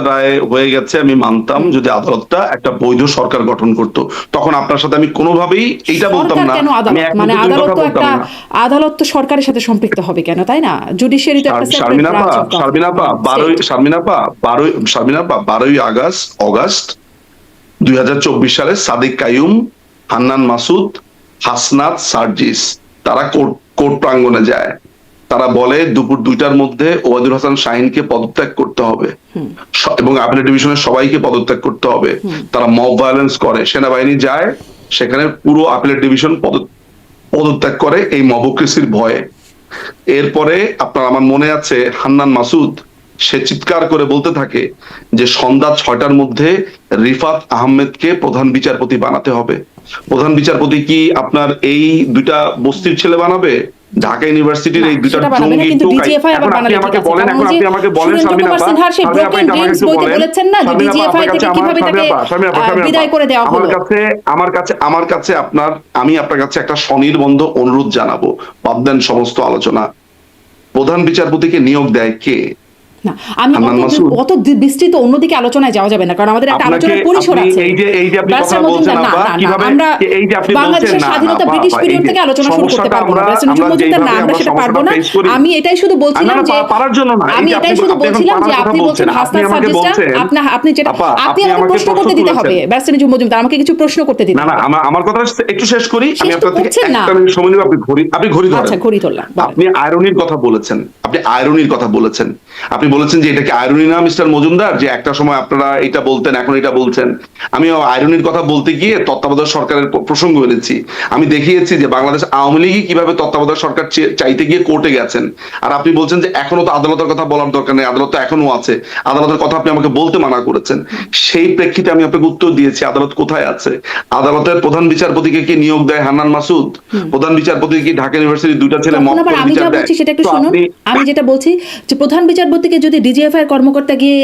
রায় হয়ে গেছে। আমি মানতাম যদি আদালতটা একটা বৈধ সরকার গঠন করত, তখন আপনার সাথে আমি কোনোভাবেই এইটা বলতাম না। মানে আদালত তো সরকারের সাথে সম্পৃক্ত হবে কেন, তাই না? জুডিশিয়ারি তো একটা separate branch of government. Sharmina আপা 12ই অগাস্ট 2024 সালে সাদিক কাইয়ুম, হান্নান মাসুদ, হাসনাত সার্জিস তারা কোর্ট প্রাঙ্গণে যায়, তারা বলে দুপুর 2টার মধ্যে ওবায়দুল হাসান শাহিনকে পদত্যাগ করতে হবে এবং আপিলেট ডিভিশনের সবাইকে পদত্যাগ করতে হবে। তারা মব ভায়োলেন্স করে, সেনাবাহিনী যায় সেখানে পুরো আপিলেট ডিভিশন পদত্যাগ করে এই মবক্রেসির ভয়ে। এরপরে আপনার আমার মনে আছে হান্নান মাসুদ সে চিৎকার করে বলতে থাকে যে সন্ধ্যা 6টার মধ্যে রিফাত আহমেদকে প্রধান বিচারপতি বানাতে হবে। প্রধান বিচারপতি কি আপনার এই দুইটা বস্তির ছেলে বানাবে? ঢাকা ইউনিভার্সিটির না এই দুইটা সেটা বানাবে না, জঙ্গি কিন্তু টোকাই। ডিজিএফআই আবার এখন আপনি বানালে ঠিক আমাকে আছে, বলেন, কারণ এখন ওই যে আপনি আমাকে বলেন সুরেন্দ্র শারমিন কুমার আপা, সিনহার সেই শারমিন আপা ব্রোকেন একটু আমাকে ড্রিমস একটু বইতে বলেন। বলেছেন না যে শারমিন আপা ডিজিএফআই আপনার থেকে কাছে কিভাবে তাকে শারমিন আপা, বিদায় করে দেওয়া হলো। আমার কাছে আমি আপনার কাছে একটা স্বনির্বন্ধ অনুরোধ জানাবো, বাদ দেন সমস্ত আলোচনা। প্রধান বিচারপতিকে নিয়োগ দেয় কে? না আমি হান্নান অত মাসুদ। অত বিস্তৃত অন্যদিকে আলোচনায় যাওয়া যাবে না, কারণ আমাদের একটা আপনাকে আলোচনার পরিসর আপনি আছে। এই যে আপনি কথা ব্যারিস্টার বলছেন মজুমদার, না আপা, না না কিভাবে আমরা এই যে আপনি বলছেন বাংলাদেশের না স্বাধীনতা আপা, ব্রিটিশ আপা, পিরিয়ড এই যে থেকে আলোচনা শুরু করতে সমস্যাটা পারবো না। আমরা ব্যারিস্টার আমরা মজুমদার, না যেইভাবে আমরা আমরা সেটা পারবো সমস্যাটা না। ফেস করি, আমি এটাই শুধু না বলছিলাম না যে পারার জন্য না, এই আমি যে এটাই আপনি শুধু আপনি এখন বলছিলাম যে পারার কথা আপনি বলছেন বলছেন, আপনি হাসনাত আমাকে সাজিদটা, বলছেন আপনি যেটা আপা, আপনি আপনি আমাকে আমাকে প্রশ্ন করতে দিতে হবে। তুলেছেন। ব্যারিস্টার মজুমদার, আমাকে কিছু প্রশ্ন করতে দিতে না না হবে। আমার কথা একটু শেষ করি, আমি শেষ তো আপনার থেকে করছেন না। একটা মিনিট সময় নিব, আপনি ঘড়ি ধরেন। আচ্ছা, ঘড়ি ধরলাম, বলেন। আপনি আয়রনির কথা বলেছেন, আপনি বলেছেন যে এটা কি আয়রনি না মিস্টার মজুমদার, যে একটা সময় আপনারা এটা বলতেন এখন এটা বলছেন। আমি আয়রনির কথা বলতে গিয়ে তত্ত্বাবধায়ক সরকারের প্রসঙ্গ এনেছি। আমি দেখিয়েছি যে বাংলাদেশ আওয়ামী লীগই কিভাবে তত্ত্বাবধায়ক সরকার চাইতে গিয়ে কোর্টে গেছেন। আর আপনি বলছেন যে এখনো তো আদালতের কথা বলার দরকার নেই, আদালত তো এখনো আছে, আদালতের কথা আপনি আমাকে বলতে মানা করেছেন। সেই প্রেক্ষিতে আমি আপনাকে উত্তর দিয়েছি আদালত কোথায় আছে। আদালতের প্রধান বিচারপতিকে কি নিয়োগ দেয় হান্নান মাসুদ? প্রধান বিচারপতি কি ঢাকা ইউনিভার্সিটির দুইটা ছেলে মত তখন আবার করে আমি বিচার যা দেয়? বলছি সেটা একটু তো শুনুন। আপনি আমি যেটা বলছি যে প্রধান বিচারপতিকে যদি ডিজিএফআই কর্মকর্তা গিয়ে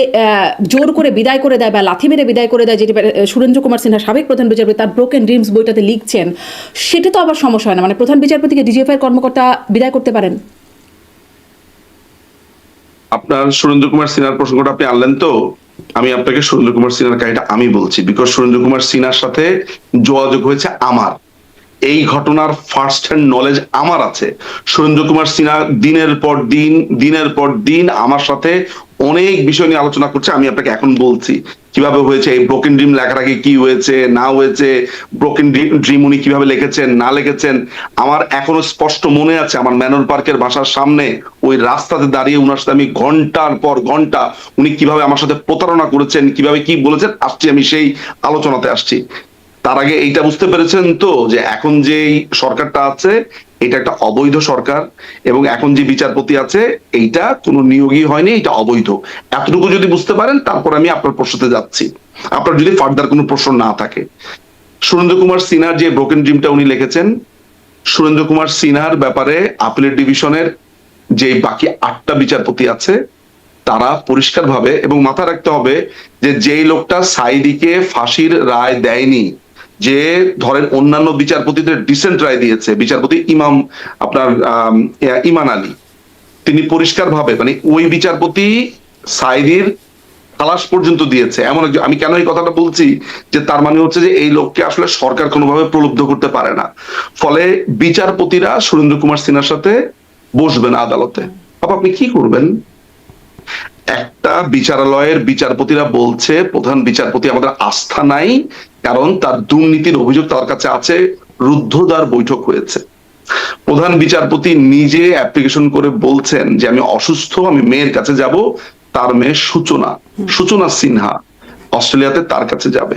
জোর করে বিদায় করে দেয় বা লাথি মেরে বিদায় করে দেয়, যেটা সুরেন্দ্র কুমার সিনহা সাবেক প্রধান বিচারপতি তার ব্রোকেন ড্রিমস বইটাতে লিখছেন, সেটা তো আবার সমস্যা হয় না? মানে প্রধান বিচারপতিকে ডিজিএফআই কর্মকর্তা বিদায় করতে পারেন। আপনার সুরেন্দ্র কুমার সিনহার প্রসঙ্গটা আপনি আনলেন, তো আমি আপনাকে সুরেন্দ্র কুমার সিনহার কাহিনীটা আমি বলছি, বিকজ সুরেন্দ্র কুমার সিনহার সাথে যোগাযোগ হয়েছে আমার, এই ঘটনার ফার্স্ট হ্যান্ড নলেজ আমার আছে। সুরেন্দ্র কুমার সিনহা দিনের পর দিন আমার সাথে অনেক বিষয় নিয়ে আলোচনা করছে। আমি আপনাকে এখন বলছি কিভাবে হয়েছে, এই ব্রোকেন ড্রিম লেখার আগে কি হয়েছে না হয়েছে, ব্রোকেন ড্রিম উনি কিভাবে লিখেছেন না লিখেছেন, আমার এখনো স্পষ্ট মনে আছে। আমার ম্যানর পার্কের বাসার সামনে ওই রাস্তাতে দাঁড়িয়ে উনার সাথে আমি ঘন্টার পর ঘন্টা উনি কিভাবে আমার সাথে প্রতারণা করেছেন, কিভাবে কি বলেছেন, আমি সেই আলোচনাতে আসছি। তার আগে এইটা বুঝতে পেরেছেন তো যে এখন যে সরকারটা আছে এটা একটা অবৈধ সরকার, এবং এখন যে বিচারপতি আছে এইটা কোনো নিয়োগই হয়নি, এটা অবৈধ। এতটুকু যদি বুঝতে পারেন তারপর আমি আপনার প্রশ্নতে যাচ্ছি, আপনার যদি ফার্দার কোনো প্রশ্ন না থাকে। সুরেন্দ্র কুমার সিনহার যে ব্রোকেন ড্রিমটা উনি লিখেছেন, সুরেন্দ্র কুমার সিনহার ব্যাপারে আপিলের ডিভিশনের যে বাকি 8টা বিচারপতি আছে তারা পরিষ্কারভাবে, এবং মাথায় রাখতে হবে যে যেই লোকটা সাইদিকে ফাঁসির রায় দেয়নি, যে ধরেন অন্যান্য বিচারপতিদের ডিসেন্ট রায় দিয়েছে, বিচারপতি আপনার ইমান আলী, তিনি পরিষ্কারভাবে মানে ওই বিচারপতি সাইদির খালাস পর্যন্ত দিয়েছে এমন একজন। আমি কেন এই কথাটা বলছি, যে তার মানে হচ্ছে যে এই লোককে আসলে সরকার কোনোভাবে প্রলুব্ধ করতে পারে না। ফলে বিচারপতিরা সুরেন্দ্র কুমার সিনহার সাথে বসবেন আদালতে। আপনি কি করবেন? একটা বিচারালয়ের বিচারপতিরা বলছে প্রধান বিচারপতি আমাদের আস্থা নাই, কারণ তার দুর্নীতির অভিযোগ তার কাছে আছে, রুদ্ধদ্বার বৈঠক হয়েছে। প্রধান বিচারপতি নিজে অ্যাপ্লিকেশন করে বলছেন যে আমি অসুস্থ, আমি মেয়ের কাছে যাব, তার মেয়ে সূচনা সিনহা অস্ট্রেলিয়াতে তার কাছে যাবে।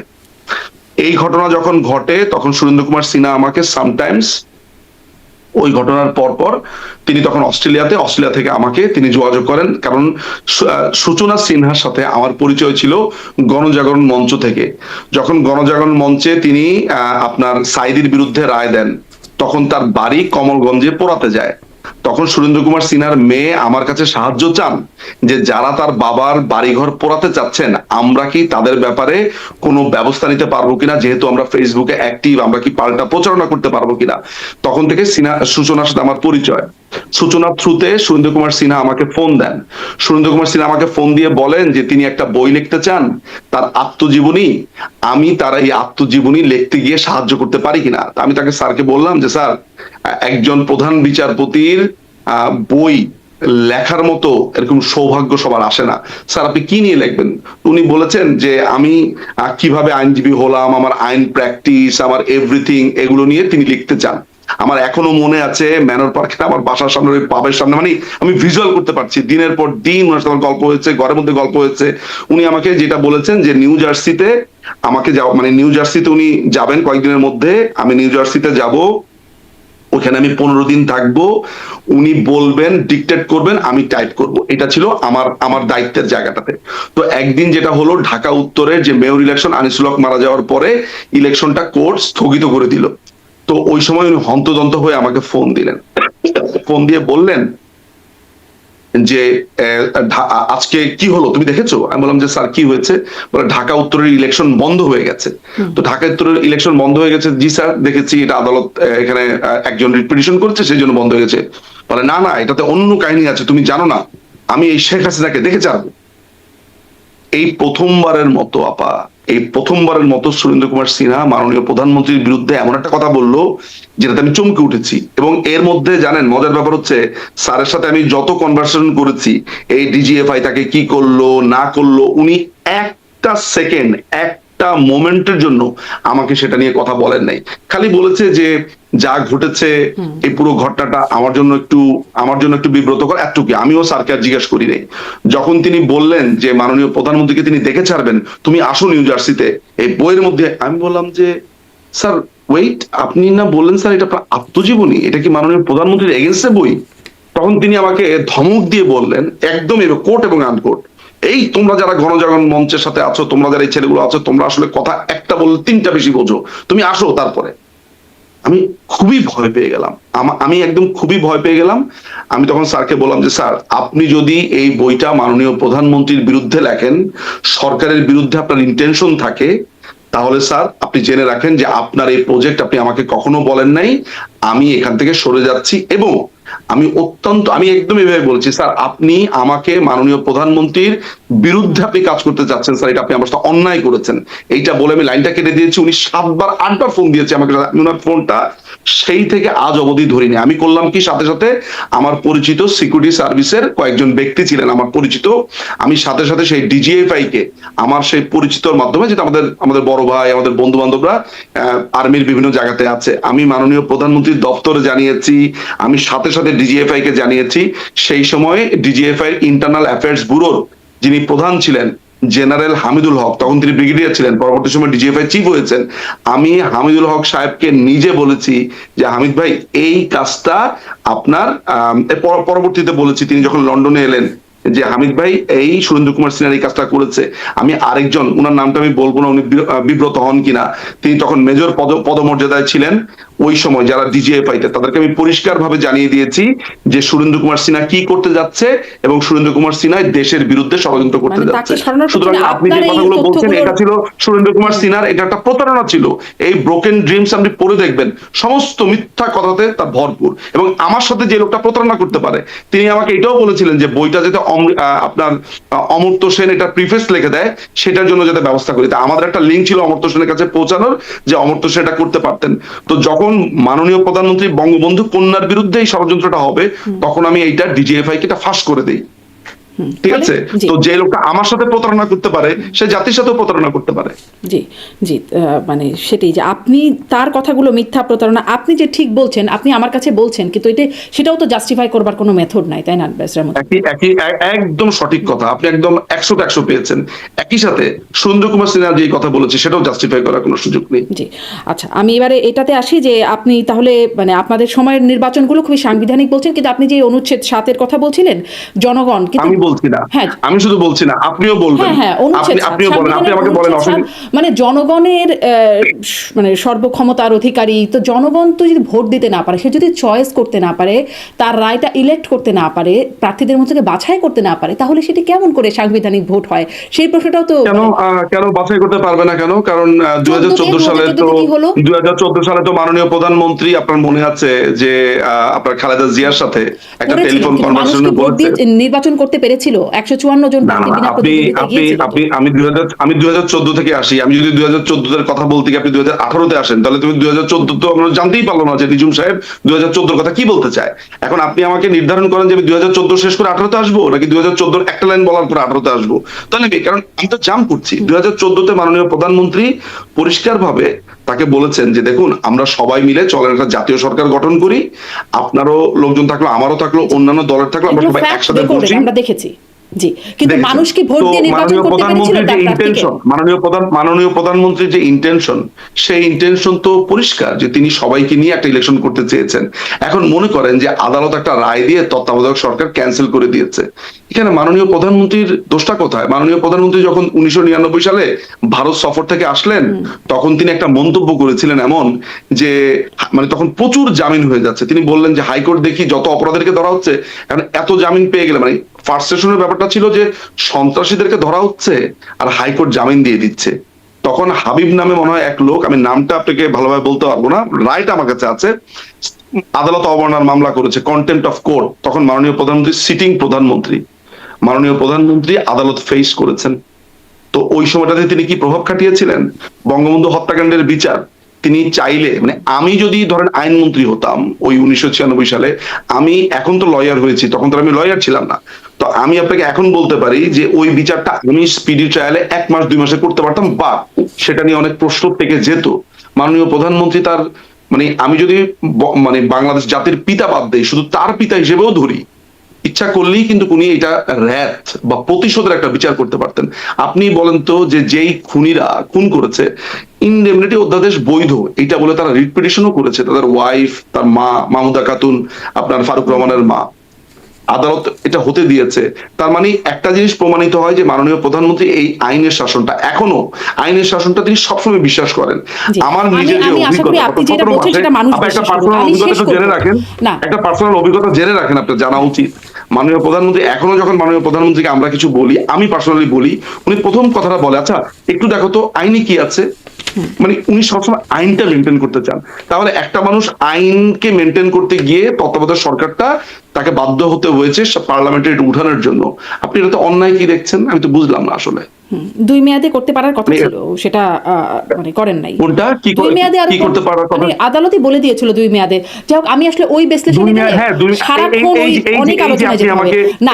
এই ঘটনা যখন ঘটে তখন সুরেন্দ্র কুমার সিনহা আমাকে সামটাইমস ওই ঘটনার পর তিনি তখন অস্ট্রেলিয়া থেকে আমাকে তিনি যোগাযোগ করেন, কারণ সূচনা সিনহার সাথে আমার পরিচয় ছিল গণজাগরণ মঞ্চ থেকে। যখন গণজাগরণ মঞ্চে তিনি আপনার সাইদির বিরুদ্ধে রায় দেন, তখন তার বাড়ি কমলগঞ্জে পোড়াতে যায়। তখন সুরেন্দ্র কুমার সিনহার মেয়ে আমার কাছে সাহায্য চান যে যারা তার বাবার বাড়িঘর পোড়াতে চাচ্ছেন আমরা কি তাদের ব্যাপারে কোনো ব্যবস্থা নিতে পারবো কিনা, যেহেতু আমরা ফেসবুকে অ্যাক্টিভ, আমরা কি পাল্টা প্রচারণা করতে পারবো কিনা। তখন থেকে সূচনার সাথে আমার পরিচয়। সূচনার থ্রুতে সুরেন্দ্র কুমার সিনহা আমাকে ফোন দেন। সুরেন্দ্র কুমার সিনহা আমাকে ফোন দিয়ে বলেন যে তিনি একটা বই লিখতে চান, তার আত্মজীবনী, আমি তার এই আত্মজীবনী লিখতে গিয়ে সাহায্য করতে পারি কিনা। আমি তাকে স্যারকে বললাম যে স্যার, একজন প্রধান বিচারপতির বই লেখার মতো এরকম সৌভাগ্য সবার আসে না, স্যার আপনি কি নিয়ে লিখবেন। উনি বলেছেন যে আমি কিভাবে আইনজীবী হলাম, আমার আইন প্র্যাকটিস, আমার এভরিথিং, এগুলো নিয়ে তিনি লিখতে চান। আমার এখনো মনে আছে ম্যানর পার্কে আমার বাসার সামনে ওই পাবের সামনে, মানে আমি ভিজুয়াল করতে পারছি, দিনের পর দিন ওনার সাথে গল্প হয়েছে, ঘরের মধ্যে গল্প হয়েছে। উনি আমাকে যেটা বলেছেন যে নিউ জার্সিতে আমাকে যাও, মানে নিউ জার্সিতে উনি যাবেন কয়েকদিনের মধ্যে, আমি নিউ জার্সিতে যাব, ওখানে আমি 15 দিন থাকবো, উনি বলবেন, ডিক্টেট করবেন, আমি টাইপ করব। এটা ছিল আমার দায়িত্বের জায়গাটাতে। তো একদিন যেটা হলো, ঢাকা উত্তরের যে মেয়র ইলেকশন, আনিসুল হক মারা যাওয়ার পরে ইলেকশনটা কোর্ট স্থগিত করে দিল। তো ওই সময় উনি হন্তদন্ত হয়ে আমাকে ফোন দিলেন, ফোন দিয়ে বললেন যে আজকে কি হলো তুমি দেখেছো? আমি বললাম যে স্যার কি হয়েছে? বলে ঢাকা উত্তরের ইলেকশন বন্ধ হয়ে গেছে। তো ঢাকা উত্তরের ইলেকশন বন্ধ হয়ে গেছে, জি স্যার দেখেছি, এটা আদালত এখানে একজন রিপিটিশন করছে সেই জন্য বন্ধ হয়ে গেছে। বলে না না, এটাতে অন্য কাহিনী আছে, তুমি জানো না, আমি এই শেখ হাসিনাকে দেখে ছাড়বো। এই প্রথমবারের মতো আপা, এই প্রথমবারের মতো সুরেন্দ্র কুমার সিনহা মাননীয় প্রধানমন্ত্রীর বিরুদ্ধে এমন একটা কথা বললো যেটাতে আমি চমকে উঠেছি। এবং এর মধ্যে জানেন মজার ব্যাপার হচ্ছে, স্যারের সাথে আমি যত কনভারসেশন করেছি, এই ডিজিএফআই তাকে কি করলো না করলো, উনি একটা সেকেন্ড, একটা মোমেন্টের জন্য আমাকে সেটা নিয়ে কথা বলেন নাই। খালি বলেছে যে যা ঘটেছে এই পুরো ঘটনাটা আমার জন্য একটু বিব্রতকর, এতটুকু। আমিও স্যারকে আর জিজ্ঞেস করি নাই। যখন তিনি বললেন যে মাননীয় প্রধানমন্ত্রীকে তিনি দেখে ছাড়বেন, তুমি আসো নিউ জার্সিতে এই বইয়ের মধ্যে, আমি বললাম যে স্যার ওয়েট, আপনি না বললেন স্যার এটা আপনার আত্মজীবনী, এটা কি মাননীয় প্রধানমন্ত্রীর এগেন্স্টে বই? তখন তিনি আমাকে ধমক দিয়ে বললেন, একদম কোট এবং আনকোট, এই তোমরা যারা গণজাগরণ মঞ্চের সাথে আছো, তোমরা যারা এই ছেলেগুলো আছো, তোমরা আসলে কথা একটা বললে তিনটা বেশি বোঝো, তুমি আসো। তারপরে আমি খুবই ভয় পেয়ে গেলাম, আমি একদম খুবই ভয় পেয়ে গেলাম। আমি তখন স্যারকে বললাম যে স্যার, আপনি যদি এই বইটা মাননীয় প্রধানমন্ত্রীর বিরুদ্ধে লেখেন, সরকারের বিরুদ্ধে আপনার ইন্টেনশন থাকে, তাহলে স্যার আপনি জেনে রাখেন যে আপনার এই প্রজেক্ট আপনি আমাকে কখনো বলেন নাই, আমি এখান থেকে সরে যাচ্ছি। এবং আমি একদম এভাবে বলছি, স্যার আপনি আমাকে মাননীয় প্রধানমন্ত্রীর বিরুদ্ধে আপনি কাজ করতে যাচ্ছেন, স্যার এটা আপনি আমার সাথে অন্যায় করেছেন। এইটা বলে আমি লাইনটা কেটে দিয়েছি। উনি 7বার 8বার ফোন দিয়েছে আমাকে, আমি ওনার ফোনটা সেই থেকে আজ অবধি ধরিনি। আমি করলাম কি, সাথে সাথে আমার পরিচিত সিকিউরিটি সার্ভিসের কয়েকজন ব্যক্তি ছিলেন আমার পরিচিত, আমি সাথে সাথে সেই ডিজিএফআই কে আমার সেই পরিচিতর মাধ্যমে, যেটা আমাদের বড় ভাই, আমাদের বন্ধু বান্ধবরা আর্মির বিভিন্ন জায়গাতে আছে, আমি মাননীয় প্রধানমন্ত্রীর দপ্তরে জানিয়েছি, আমি সাথে সাথে ডিজিএফআই কে জানিয়েছি। সেই সময় ডিজিএফআই ইন্টারনাল অ্যাফেয়ার্স ব্যুরোর যিনি প্রধান ছিলেন জেনারেল হামিদুল হক, তখন তিনি ব্রিগেডিয়ার ছিলেন, পরবর্তী সময় ডিজিএফআই চিফ হয়েছেন, আমি হামিদুল হক সাহেবকে নিজে বলেছি যে হামিদ ভাই এই কাজটা আপনার, পরবর্তীতে বলেছি তিনি যখন লন্ডনে এলেন যে হামিদ ভাই এই সুরেন্দ্র কুমার সিনহার এই কাজটা করেছে। আমি আরেকজন, উনার নামটা আমি বলবো না, উনি বিব্রত হন কিনা, তিনি তখন মেজর পদমর্যাদায় ছিলেন ওই সময়, যারা ডিজিএফআই তে, তাদেরকে আমি পরিষ্কার ভাবে জানিয়ে দিয়েছি যে সুরেন্দ্র কুমার সিনহা কি করতে যাচ্ছে এবং সুরেন্দ্র কুমার সিনহা দেশের বিরুদ্ধে ষড়যন্ত্র করতে যাচ্ছে। সুতরাং আপনি যে কথাগুলো বলছেন, এটা ছিল সুরেন্দ্র কুমার সিনহার, এটা একটা প্রতারণা ছিল। এই ব্রোকেন ড্রিমস আপনি পড়ে দেখবেন, সমস্ত মিথ্যা কথাতে তা ভরপুর। এবং আমার সাথে যে লোকটা প্রতারণা করতে পারে, তিনি আমাকে এটাও বলেছিলেন যে বইটা যাতে আপনার অমর্ত্য সেন এটা প্রিফেস লিখে দেয়, সেটার জন্য যাতে ব্যবস্থা করি। আমাদের একটা লিঙ্ক ছিল অমর্ত্য সেনের কাছে পৌঁছানোর, যে অমর্ত্য সেন এটা করতে পারতেন। তো যখন মাননীয় প্রধানমন্ত্রী বঙ্গবন্ধু কন্যার বিরুদ্ধে এই ষড়যন্ত্রটা হবে, তখন আমি এইটা ডিজিএফআই কে এটা ফাঁস করে দেই। ঠিক আছে? তো যে লোকটা আমার সাথে প্রতারণা করতে পারে, সে জাতির সাথেও প্রতারণা করতে পারে। জি জি, মানে সেটাই, যে আপনি তার কথাগুলো মিথ্যা প্রতারণা, আপনি যে ঠিক বলছেন, আপনি আমার কাছে বলছেন, কিন্তু সেটাও তো জাস্টিফাই করবার কোনো মেথড নাই, তাই না? একদম সঠিক কথা, আপনি একদম 100 পেয়েছেন। একই সাথে সুরেন্দ্র কুমার সিনহা যে কথা বলেছে, সেটাও জাস্টিফাই করার কোনো সুযোগ নেই। জি, আচ্ছা, আমি এবারে এটাতে আসি যে আপনি তাহলে মানে আপনাদের সময়ের নির্বাচনগুলো খুবই সাংবিধানিক বলছেন, কিন্তু আপনি যে অনুচ্ছেদ 7-এর কথা বলছিলেন, জনগণ, আমি বলছি না, হ্যাঁ আমি শুধু বলছি না, আপনিও বলবেন, আপনিও বলেন, আপনি আমাকে বলেন। মানে জনগণের মানে সর্বক্ষমতার অধিকারী, তো জনগণ তো যদি ভোট দিতে না পারে, সে যদি চয়েস করতে না পারে, তার রায়টা ইলেক্ট করতে না পারে, প্রার্থীদের মধ্যে বাছাই করতে না পারে, তাহলে সেটি কেমন করে সাংবিধানিক ভোট হয়? সেই প্রশ্নটাও তো কেন বাছাই করতে পারবে না কেন? কারণ 2014 সালে তো মাননীয় প্রধানমন্ত্রী, আপনার মনে আছে যে আপনার খালেদা জিয়ার সাথে একটা টেলিফোন কনভারসেশনে বলেছেন নির্বাচন করতে পেরেছিল 154 জন প্রার্থী বিনা প্রতিদ্বন্দ্বিতায় গিয়েছিল। আমি 2014 থেকে আসি, আমি যদি 2014 এর কথা বলতে গিয়ে আপনি 2018 তে আসেন, তাহলে তুমি 2014 তো আমরা জানতেই পারলো না যে নিঝুম সাহেব 2014 কথা কি বলতে চায়। এখন আপনি আমাকে নির্ধারণ করেন যে আমি 2014 শেষ করে 18 তে আসবো, নাকি 2014 একটা লাইন বলার পর 18 তে আসবো, তাহলে কারণ আমি তো জাম্প করছি। 2014 তে মাননীয় প্রধানমন্ত্রী পরিষ্কার ভাবে তাকে বলেছেন যে দেখুন, আমরা সবাই মিলে চলেন একটা জাতীয় সরকার গঠন করি, আপনারও লোকজন থাকলো, আমারও থাকলো, অন্যান্য দলের থাকলো, আমরা সবাই একসাথে বসি। আমরা দেখেছি জি, কিন্তু দেখেছেন। মানুষ কি ভোট তো দিয়ে নির্বাচন মাননীয় করতে পেরেছিল প্রধানমন্ত্রীর যে তার প্রার্থীকে? ইন্টেনশন, মাননীয় প্রধানমন্ত্রীর যে ইন্টেনশন, সেই ইন্টেনশন তো পরিষ্কার যে তিনি সবাইকে নিয়ে একটা ইলেকশন করতে চেয়েছেন। এখন মনে করেন যে আদালত একটা রায় দিয়ে তত্ত্বাবধায়ক সরকার ক্যান্সেল করে দিয়েছে। এখানে মাননীয় প্রধানমন্ত্রীর দোষটা কোথায়? মাননীয় প্রধানমন্ত্রী যখন 1999 সালে ভারত সফর থেকে আসলেন, তখন তিনি একটা মন্তব্য করেছিলেন এমন যে মানে তখন প্রচুর জামিন হয়ে যাচ্ছে। তিনি বললেন যে হাইকোর্ট দেখি যত অপরাধীকে ধরা হচ্ছে, এখন এত জামিন পেয়ে গেলে মানে ফার্স্ট সেশনের ব্যাপারটা ছিল যে সন্ত্রাসীদেরকে ধরা হচ্ছে আর হাইকোর্ট জামিন দিয়ে দিচ্ছে। তখন হাবিব নামে মনে হয় এক লোক, আমি নামটা আপনাকে ভালোভাবে বলতে পারবো না, রাইট আমার কাছে আছে, আদালত অবমাননার মামলা করেছে, কন্টেম্পট অফ কোর্ট। তখন মাননীয় প্রধানমন্ত্রী সিটিং প্রধানমন্ত্রী, মাননীয় প্রধানমন্ত্রী আদালত ফেস করেছেন। তো ওই সময়টাতে তিনি কি প্রভাব খাটিয়েছিলেন? বঙ্গবন্ধু হত্যাকাণ্ডের বিচার তিনি চাইলে, মানে আমি যদি ধরেন আইনমন্ত্রী হতাম ওই 1996 সালে, আমি এখন তো লয়ার হয়েছি, তখন তো আমি লয়ার ছিলাম না, তো আমি আপনাকে এখন বলতে পারি যে ওই বিচারটা আমি স্পিডি ট্রায়ালে 1 মাস 2 মাসে করতে পারতাম, বা সেটা নিয়ে অনেক প্রশ্ন থেকে যেত। মাননীয় প্রধানমন্ত্রী তার মানে আমি যদি মানে বাংলাদেশ জাতির পিতা বাদ দেই, শুধু তার পিতা হিসেবেও ধরি, ইচ্ছা করলেই কিন্তু উনি এটা র‍্যাত বা প্রতিশোধের একটা বিচার করতে পারতেন। আপনি বলেন তো যে যেই খুনিরা খুন করেছে, ইনডেমনিটি অধ্যাদেশ বৈধ এটা বলে তারা রিট পিটিশনও করেছে, তাদের ওয়াইফ, তার মা মাহমুদা খাতুন, আপনার ফারুক রহমানের মা, আদালত এটা হতে দিয়েছে। তার মানে একটা জিনিস প্রমাণিত হয় যে মাননীয় প্রধানমন্ত্রী এই আইনের শাসনটা, এখনো আইনের শাসনটা তিনি সবসময় বিশ্বাস করেন। জি, আমার নিজের যে আমি আশা করি অভিজ্ঞতা, আপনি যেটা বলছেন সেটা মানুষ আপনি একটা বিশ্বাস করুক। পার্সোনাল আমি অভিজ্ঞতা শেষ একটু জেনে করব। রাখেন, না, একটা পার্সোনাল অভিজ্ঞতা জেনে রাখেন, আপনার জানা উচিত। মাননীয় প্রধানমন্ত্রী এখনো যখন মাননীয় প্রধানমন্ত্রীকে আমরা কিছু বলি, আমি পার্সোনালি বলি, উনি প্রথম কথাটা বলে, আচ্ছা একটু দেখো তো আইনে কি আছে। মানে উনি সবসময় আইনটা মেনটেন করতে চান। তাহলে একটা মানুষ আইনকে মেনটেন করতে গিয়ে তত্ত্বাবধায়ক সরকারটা তাকে বাধ্য হতে হয়েছে পার্লামেন্টে এটা উঠানোর জন্য। আপনি এটা তো অন্যায় কি দেখছেন? আমি তো বুঝলাম না আসলে। 2 মেয়াদে করতে পারার কথা মানে ছিল, সেটা মানে করেন নাই। কোনটা কি 2 মেয়াদে আর কি করতে পারার কথা? মানে আদালতই বলে দিয়েছিল 2 মেয়াদে। যাই হোক, আমি আসলে ওই বিশ্লেষণে গেলে হ্যাঁ, সারাক্ষণ ওই অনেক আলোচনা যেতে হবে। না,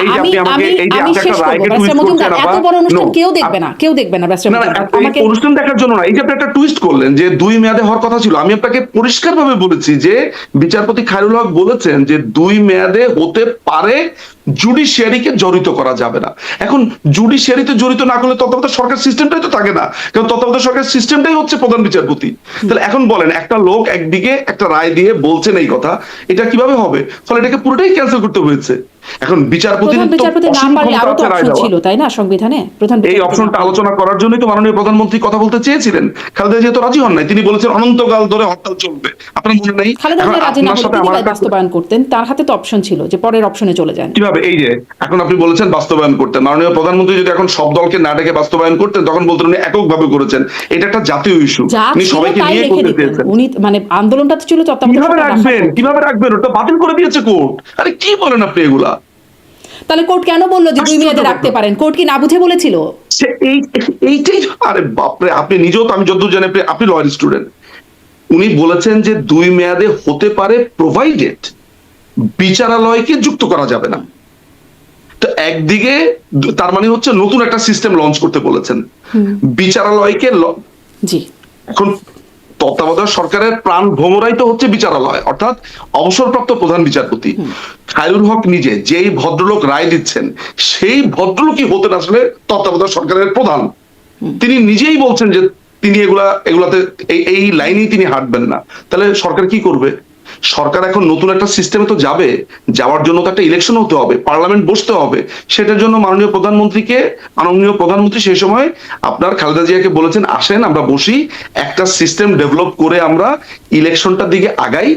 আমি শেষ করব। ব্যারিস্টার মজুমদার, এত বড় অনুষ্ঠান কেউ দেখবে না, কেউ দেখবে না ব্যারিস্টার মজুমদার। আমাকে অনুষ্ঠান দেখার জন্য না, এই যে আপনি একটা টুইস্ট করলেন যে 2 মেয়াদে হওয়ার কথা ছিল, আমি আপনাকে পরিষ্কারভাবে বলেছি যে বিচারপতি খায়রুল হক বলেছেন যে 2 মেয়াদে হতে পারে, জুডিশিয়ারিকে জড়িত করা যাবে না। এখন জুডিশিয়ারিতে জড়িত না করলে তত্ত্বাবধায়ক সরকার সিস্টেমটাই তো থাকে না, কারণ তত্ত্বাবধায়ক সরকার সিস্টেমটাই হচ্ছে প্রধান বিচারপতি। তাহলে এখন বলেন, একটা লোক একদিকে একটা রায় দিয়ে বলছেন এই কথা, এটা কিভাবে হবে? ফলে এটাকে পুরোটাই ক্যান্সেল করতে হয়েছে। এখন বিচারপতির প্রধান বিচারপতি না পারলে আরো তো অপশন ছিল, তাই না সংবিধানে? প্রধান এই বিচারপতি অপশনটা আলোচনা করার জন্যই তো মাননীয় প্রধানমন্ত্রী কথা বলতে চেয়েছিলেন। খালেদা জিয়া তো রাজি হন নাই, তিনি বলেছেন অনন্তকাল ধরে হরতাল চলবে। আপনার মনে নেই? খালেদা এখন জিয়া রাজি না আপনার হলে সাথে তিনি আমার একটা বাস্তবায়ন করতেন, তার হাতে তো অপশন ছিল যে পরের অপশনে চলে যান। কিভাবে, এই যে এখন আপনি বলেছেন বাস্তবায়ন করতে, মাননীয় প্রধানমন্ত্রী যদি এখন সব দলকে না ডেকে বাস্তবায়ন করতেন, তখন বলতেন উনি এককভাবে করেছেন। এটা একটা জাতীয় ইস্যু, যা উনি ছিল সবাইকে তাই নিয়ে রেখে করতে দিতেন চেয়েছেন। উনি, মানে আন্দোলনটা তো ছিল তত্ত্বাবধায়ক কিভাবে সরকার রাখবেন, রাখার। কিভাবে রাখবেন? ওটা বাতিল করে দিয়েছে কোর্ট। আরে কি বলেন আপনি এগুলা? তাহলে কোর্ট কেন বললো যে 2 মেয়াদে রাখতে পারেন? কোর্ট কি না বুঝে বলেছিল? এইটাই, আরে বাপরে, আপনি নিজেও তো, আমি যতদূর জানি আপনি লয়ার স্টুডেন্ট, উনি বলেছেন যে 2 মেয়াদে হতে পারে প্রোভাইডেড বিচারালয়কে যুক্ত করা যাবে না। তো একদিকে তার মানে হচ্ছে নতুন একটা সিস্টেম লঞ্চ করতে বলেছেন বিচারালয়কে। জি, এখন তত্ত্বাবধায়ক সরকারের প্রাণ ভ্রমরাই তো হচ্ছে বিচারালয়, অর্থাৎ অবসরপ্রাপ্ত প্রধান বিচারপতি খায়রুল হক নিজে, যেই ভদ্রলোক রায় দিচ্ছেন, সেই ভদ্রলোকই হতেন আসলে তত্ত্বাবধায়ক সরকারের প্রধান। তিনি নিজেই বলছেন যে তিনি এগুলাতে এই লাইনেই তিনি হাঁটবেন না। তাহলে সরকার কি করবে? সরকার এখন নতুন একটা সিস্টেমে তো যাবে, যাওয়ার জন্য তো একটা ইলেকশন হতে হবে, পার্লামেন্ট বসতে হবে। সেটার জন্য মাননীয় প্রধানমন্ত্রী সেই সময় আপনার খালেদা জিয়াকে বলেছেন, আসেন আমরা বসি, একটা সিস্টেম ডেভেলপ করে আমরা ইলেকশনটার দিকে আগাই।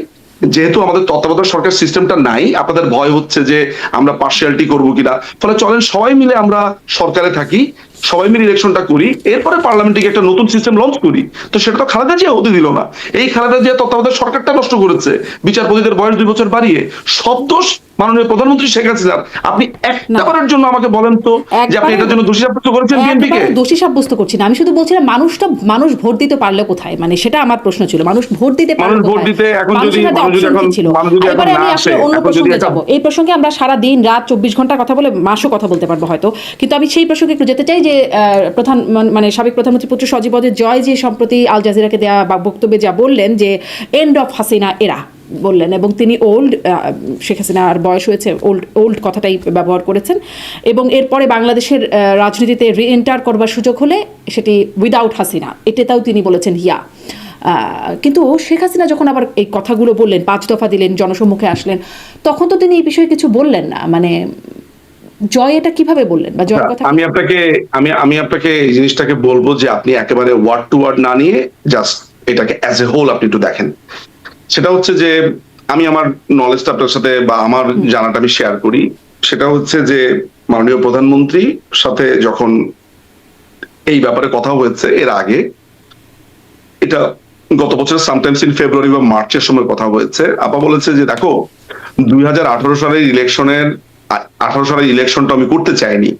যেহেতু আমাদের তত্ত্বাবধায়ক সরকার সিস্টেমটা নাই, আপনাদের ভয় হচ্ছে যে আমরা পার্সিয়ালিটি করবো কিনা, ফলে চলেন সবাই মিলে আমরা সরকারে থাকি, সবাই মিলে ইলেকশনটা করি, এরপরে পার্লামেন্টে একটা নতুন সিস্টেম লঞ্চ করি। তো সেটা তো খালেদা জিয়া হতে দিল না। এই খালেদা জিয়া তত্ত্বাবধায়ক সরকারটা নষ্ট করেছে, বিচারপতিদের বয়স 2 বছর বাড়িয়ে। সব দোষ মাননীয় প্রধানমন্ত্রী শেখ হাসিনার। আপনি একবারের জন্য আমাকে বলেন তো যে আপনি এটার জন্য দোষী সাব্যস্ত করেছেন বিএনপিকে? দোষী সাব্যস্ত করছি না, আমি শুধু বলছিলাম মানুষ ভোট দিতে পারলে কোথায়, মানে সেটা আমার প্রশ্ন ছিল। মানুষ ভোট দিতে পারলে মানুষ ভোট দিতে এখন যদি ছিল। এবারে আমি আসলে অন্য প্রসঙ্গে যাব। এই প্রসঙ্গে আমরা সারা দিন রাত 24 ঘন্টা কথা বলে মাসও কথা বলতে পারবো হয়তো, কিন্তু আমি সেই প্রসঙ্গে একটু যেতে চাই যে মানে সাবেক প্রধানমন্ত্রী পুত্র সজীব ওয়াজেদ জয় যে সম্প্রতি আল জাজিরাকে দেয়া বা বক্তব্যে যা বললেন যে এন্ড অফ হাসিনা এরা, বললেন, এবং তিনি ওল্ড, শেখ হাসিনার বয়স হয়েছে, ওল্ড কথাটাই ব্যবহার করেছেন, এবং এরপরে বাংলাদেশের রাজনীতিতে রিএন্টার করবার সুযোগ হলে সেটি উইদাউট হাসিনা, এটাতেও তিনি বলেছেন হিয়া। কিন্তু শেখ হাসিনা যখন আবার এই কথাগুলো বললেন, 5 দফা দিলেন, জনসম্মুখে আসলেন, তখন তো তিনি এই বিষয়ে কিছু বললেন না। মানে জয় এটা কিভাবে বললেন, বা জয়ের কথা আমি আপনাকে এই জিনিসটাকে বলবো যে আপনি একেবারে ওয়ার্ড টু ওয়ার্ড না নিয়ে জাস্ট এটাকে অ্যাজ এ হোল আপনি একটু দেখেন। সেটা হচ্ছে যে আমি আমার নলেজটা আপনার সাথে বা আমার জানাটা আমি শেয়ার করি। সেটা হচ্ছে যে মাননীয় প্রধানমন্ত্রী সাথে যখন এই ব্যাপারে কথা হয়েছে এর আগে, এটা গত বছর সামটাইমস ইন ফেব্রুয়ারি বা মার্চের সময় কথা হয়েছে, আপা বলেছে যে দেখো 2018 সালের ইলেকশনটা আমি করতে চাইনি।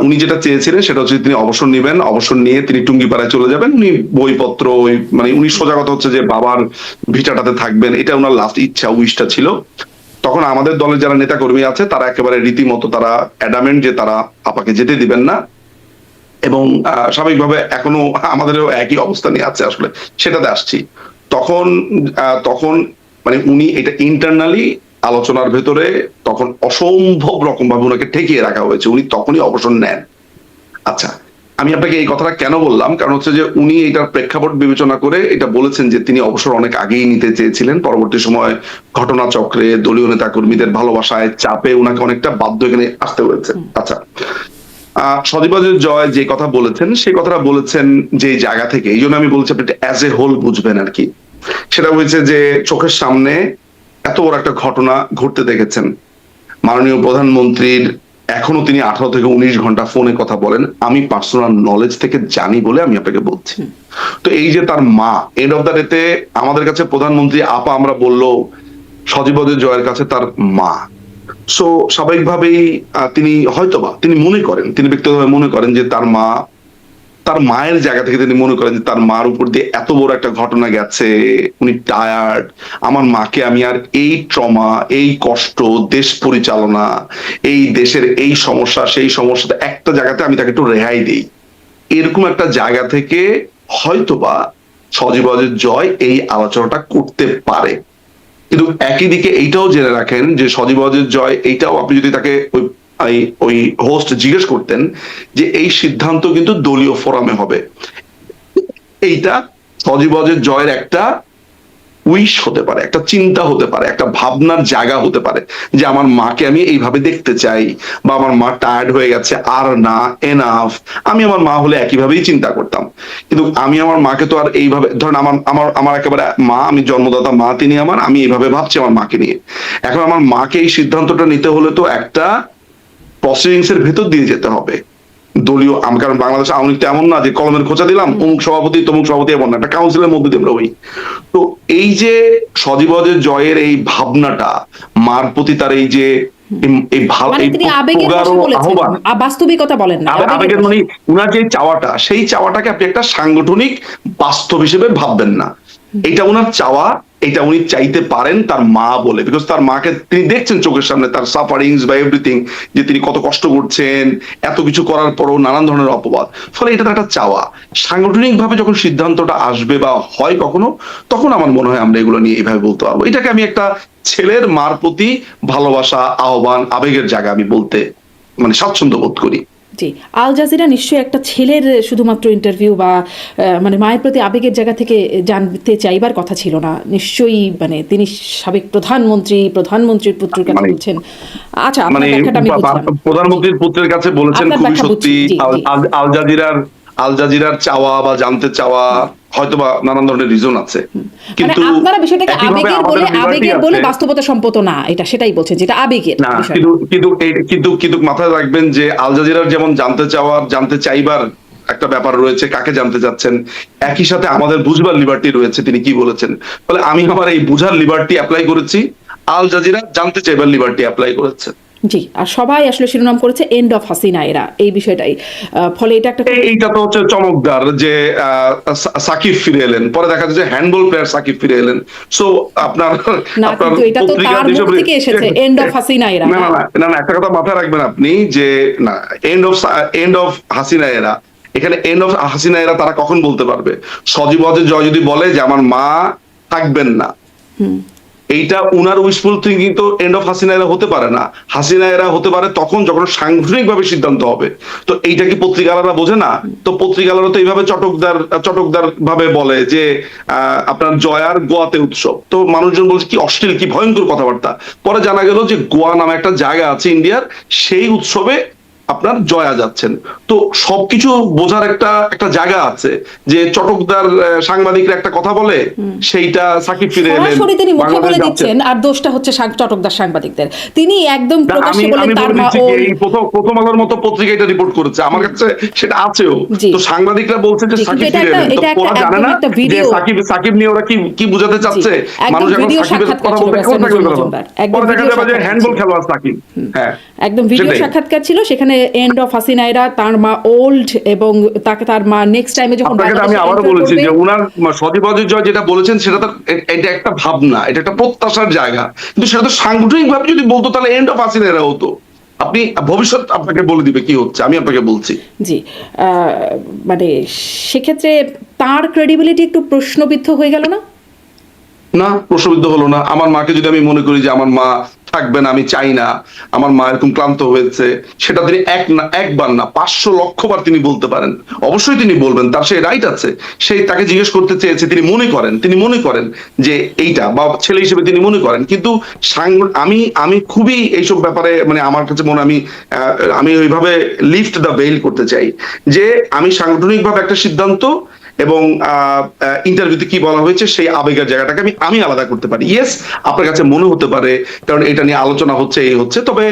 উনি যেটা চেয়েছিলেন সেটা হচ্ছে তিনি অবসর নিবেন, অবসর নিয়ে তিনি টুঙ্গিপাড়ায় চলে যাবেন, উনি বইপত্র মানে উনি সোজা কথা হচ্ছে যে বাবার ভিটাটাতে থাকবেন, এটা ওনার লাস্ট ইচ্ছা, উইশটা ছিল। তখন আমাদের দলের যারা নেতা কর্মী আছে তারা একেবারে রীতিমতো তারা অ্যাডামেন্ট যে তারা আপাকে যেতে দিবেন না, এবং স্বাভাবিকভাবে এখনো আমাদেরও একই অবস্থা নিয়ে আছে, আসলে সেটাতে আসছি। তখন তখন মানে উনি এটা ইন্টারনালি আলোচনার ভেতরে তখন অসম্ভব রকম ভাবে ওনাকে ঠেকিয়ে রাখা হয়েছে, উনি তখনই অবসর নেন। আচ্ছা, আমি আপনাকে এই কথাটা কেন বললাম, কারণ হচ্ছে যে উনি এটার প্রেক্ষাপট বিবেচনা করে এটা বলেছেন যে তিনি অবসর অনেক আগেই নিতে চেয়েছিলেন, পরবর্তী সময় ঘটনাচক্রে দলীয় নেতা কর্মীদের ভালোবাসায় চাপে উনাকে অনেকটা বাধ্য এখানে আসতে হয়েছে। আচ্ছা, সজীবাজের জয় যে কথা বলেছেন সেই কথাটা বলেছেন যে জায়গা থেকে, এই জন্য আমি বলছি আপনি অ্যাজ এ হোল বুঝবেন আর কি। সেটা হয়েছে যে চোখের সামনে এত বড় একটা ঘটনা ঘটতে দেখেছেন, মাননীয় প্রধানমন্ত্রীর এখনো তিনি 18 থেকে 19 ঘন্টা ফোনে কথা বলেন, আমি পার্সোনাল নলেজ থেকে জানি বলে আমি আপনাকে বলছি। তো এই যে তার মা, এন্ড অফ দ্য ডেতে আমাদের কাছে প্রধানমন্ত্রী আপা আমরা বললো, সজীবাজের জয়ের কাছে তার মা। সো স্বাভাবিকভাবেই তিনি হয়তোবা তিনি মনে করেন, তিনি ব্যক্তিগতভাবে মনে করেন যে তার মা, তার মায়ের জায়গা থেকে তিনি মনে করেন যে তার মার উপর দিয়ে এত বড় একটা ঘটনা গেছে, উনি টায়ার্ড, আমার মাকে আমি আর এই ট্রমা, এই কষ্ট, দেশ পরিচালনা, এই দেশের এই সমস্যা সেই সমস্যাতে একটা জায়গাতে আমি তাকে একটু রেহাই দিই, এরকম একটা জায়গা থেকে হয়তোবা সজীবাজের জয় এই আলোচনাটা করতে পারে। কিন্তু একই দিকে এইটাও জেনে রাখেন যে সজীবাজের জয় এইটাও আপনি যদি তাকে ওই হোস্ট জিজ্ঞেস করতেন যে এই সিদ্ধান্ত কিন্তু দলীয় ফোরামে হবে, এইটা সজীবাজের জয়ের একটা উইশ হতে পারে, একটা চিন্তা হতে পারে, একটা ভাবনার জায়গা হতে পারে যে আমার মাকে আমি এইভাবে দেখতে চাই, বা আমার মা টায়ার্ড হয়ে গেছে, আর না, এনাফ। আমি আমার মা হলে একইভাবেই চিন্তা করতাম, কিন্তু আমি আমার মাকে তো আর এইভাবে, ধরেন আমার আমার আমার একেবারে মা, আমি জন্মদাতা মা তিনি আমার, আমি এইভাবে ভাবছি আমার মাকে নিয়ে। এখন আমার মাকে এই সিদ্ধান্তটা নিতে হলে তো একটা প্রসিডিংস এর ভেতর দিয়ে যেতে হবে দলীয়, কারণ বাংলাদেশ আওয়ামী লীগ এমন না যে কলমের খোঁচা দিলাম অমুক সভাপতি তমুক সভাপতি, এমন না, একটা কাউন্সিলের মধ্যে দিয়ে আমরা ওই। তো এই যে সজীবাজের জয়ের এই ভাবনাটা, মার প্রতি তার এই যে এই ভালো, এই আহ্বান, বাস্তবিকতা বলেন না, আবেগের মানে উনার যে চাওয়াটা, সেই চাওয়াটাকে আপনি একটা সাংগঠনিক বাস্তব হিসেবে ভাববেন না, এটা উনার চাওয়া, এটা উনি চাইতে পারেন তার মা বলে, বিকজ তার মাকে তিনি দেখছেন চোখের সামনে, তার সাফারিংস বা এভরিথিং, যে তিনি কত কষ্ট করছেন, এত কিছু করার পরও নানান ধরনের অপবাদ, ফলে এটা একটা চাওয়া। সাংগঠনিক ভাবে যখন সিদ্ধান্তটা আসবে বা হয় কখনো, তখন আমার মনে হয় আমরা এগুলো নিয়ে এইভাবে বলতে পারবো। এটাকে আমি একটা ছেলের মার প্রতি ভালোবাসা, আহ্বান, আবেগের জায়গা আমি বলতে মানে স্বাচ্ছন্দ্য বোধ করি। জি, আল জাজিরা নিশ্চয়ই একটা ছেলের শুধুমাত্র ইন্টারভিউ বা মানে মায়ের প্রতি আবেগের জায়গা থেকে জানতে চাইবার কথা ছিল না নিশ্চয়ই। মানে তিনি সাবেক প্রধানমন্ত্রীর পুত্রের কাছে বলছেন। আচ্ছা, মানে প্রধানমন্ত্রীর পুত্রের কাছে বলেছেন, খুবই সত্যি। আল জাজিরার চাওয়া বা জানতে চাওয়া হয়তোবা নানান ধরনের রিজন আছে, কিন্তু আপনারা বিষয়টাকে আবেগের বলে বাস্তবতা সম্পত না, এটা সেটাই বলছেন যেটা আবেগের না। কিন্তু মাথায় রাখবেন যে আল জাজিরার যেমন জানতে চাইবার একটা ব্যাপার রয়েছে, কাকে জানতে চাচ্ছেন, একই সাথে আমাদের বুঝবার লিবার্টি রয়েছে তিনি কি বলেছেন। ফলে আমি আমার এই বুঝার লিবার্টি অ্যাপ্লাই করেছি, আল জাজিরা জানতে চাইবার লিবার্টি অ্যাপ্লাই করেছে। জি, আর সবাই আসলে শিরোনাম করেছে এন্ড অফ হাসিনা এরা, এই বিষয়টাই। ফলে এইটা তো হচ্ছে চমকদার যে সাকিব ফিরে এলেন, পরে দেখা যাচ্ছে হ্যান্ডবল প্লেয়ার সাকিব ফিরে এলেন। সো আপনার এটা তো তার মুখ থেকে এসেছে, এন্ড অফ হাসিনা এরা। না, একটা কথা মাথায় রাখবেন আপনি যে না, এন্ড অফ হাসিনা এরা, এখানে এন্ড অফ হাসিনা এরা তারা কখন বলতে পারবে? সজীবাজের জয় যদি বলে যে আমার মা থাকবেন না, এইটা উনার উইশফুল থিঙ্কিং তো এন্ড অফ হাসিনা এরা হতে পারে না। হাসিনা এরা হতে পারে তখন যখন সাংগঠনিকভাবে সিদ্ধান্ত হবে। তো এইটা কি পত্রিকালারা বোঝে না? তো পত্রিকালারা তো এইভাবে চটকদার ভাবে বলে যে আপনার জয়ার গোয়াতে উৎসব। তো মানুষজন বলছে কি অশ্লীল, কি ভয়ঙ্কর কথাবার্তা। পরে জানা গেল যে গোয়া নামে একটা জায়গা আছে ইন্ডিয়ার, সেই উৎসবে আপনার জয়া যাচ্ছেন। তো সবকিছু বোঝার একটা জায়গা আছে যে চটকদার সাংবাদিকরা একটা কথা বলে, সেইটা সাকিব ফিরে এলেন, সরাসরি তিনি মুখে বাংলাদেশ বলে যাচ্ছেন। দিচ্ছেন, আর দোষটা হচ্ছে চটকদার সাংবাদিকদের। তিনি একদম আমি প্রকাশ্যে বলেন আমি তার বলে মা দিচ্ছি ও কি, এই প্রথম আলোর মতো পত্রিকা এটা রিপোর্ট করেছে, আমার কাছে সেটা আছেও। জি। তো সাংবাদিকরা বলছে যে জি, কিন্তু সাকিব এটা ফিরে এলেন, তো এটা ওরা জানে একদম না একটা যে ভিডিও, সাকিব নিয়ে ওরা কি বোঝাতে চাচ্ছে। একদম মানুষ এখন ভিডিও সাকিবের সাক্ষাৎকার কথা ছিল বলতে কেমন থাকবে বলো? একদম পরে দেখা ভিডিও যাবে যে সাক্ষাৎকার হ্যান্ডবল ছিল। খেলোয়াড় সাকিব। হ্যাঁ, একদম ভিডিও সেটাই। সাক্ষাৎকার ছিল, সেখানে এন্ড অফ হাসিনাইরা তার মা ওল্ড এবং তার মা নেক্সট টাইমে যখন আপনাকে তো আমি বাংলাদেশে আবারও enter বলেছি করবে, যে উনার সজীবদের জয় যেটা বলেছেন সেটা তো এটা একটা ভাবনা, এটা একটা প্রত্যাশার জায়গা, কিন্তু সেটা তো সাংগঠনিক ভাবে যদি বলতো তাহলে এন্ড অফ হাসিনা এরা হতো। আপনি ভবিষ্যৎ আপনাকে বলে দিবে কি হচ্ছে, আমি আপনাকে বলছি। জি মানে সেক্ষেত্রে তার ক্রেডিবিলিটি একটু প্রশ্নবিদ্ধ হয়ে গেল না? না, প্রশ্নবিদ্ধ হলো না। আমার মাকে যদি আমি মনে করি যে আমার মা থাকবে না, আমি চাই না, আমার মা এরকম ক্লান্ত হয়েছে, সেটা তিনি একবার না 500 লক্ষ বার তিনি বলতে পারেন। অবশ্যই তিনি বলবেন, তার সেই রাইট আছে। সেই তাকে জিজ্ঞেস করতে চেয়েছে, তিনি মনে করেন যে এইটা, বা ছেলে হিসেবে তিনি মনে করেন। কিন্তু আমি খুবই এইসব ব্যাপারে মানে আমার কাছে মনে আমি ওইভাবে লিফট দ্য বেইল করতে চাই যে আমি সাংগঠনিকভাবে একটা সিদ্ধান্ত এবং ইন্টারভিউতে কি বলা হয়েছে সেই আবেগের জায়গাটাকে আমি আলাদা করতে পারি। ইয়েস, আপনার কাছে মনে হতে পারে কারণ এটা নিয়ে আলোচনা হচ্ছে, এই হচ্ছে, তবে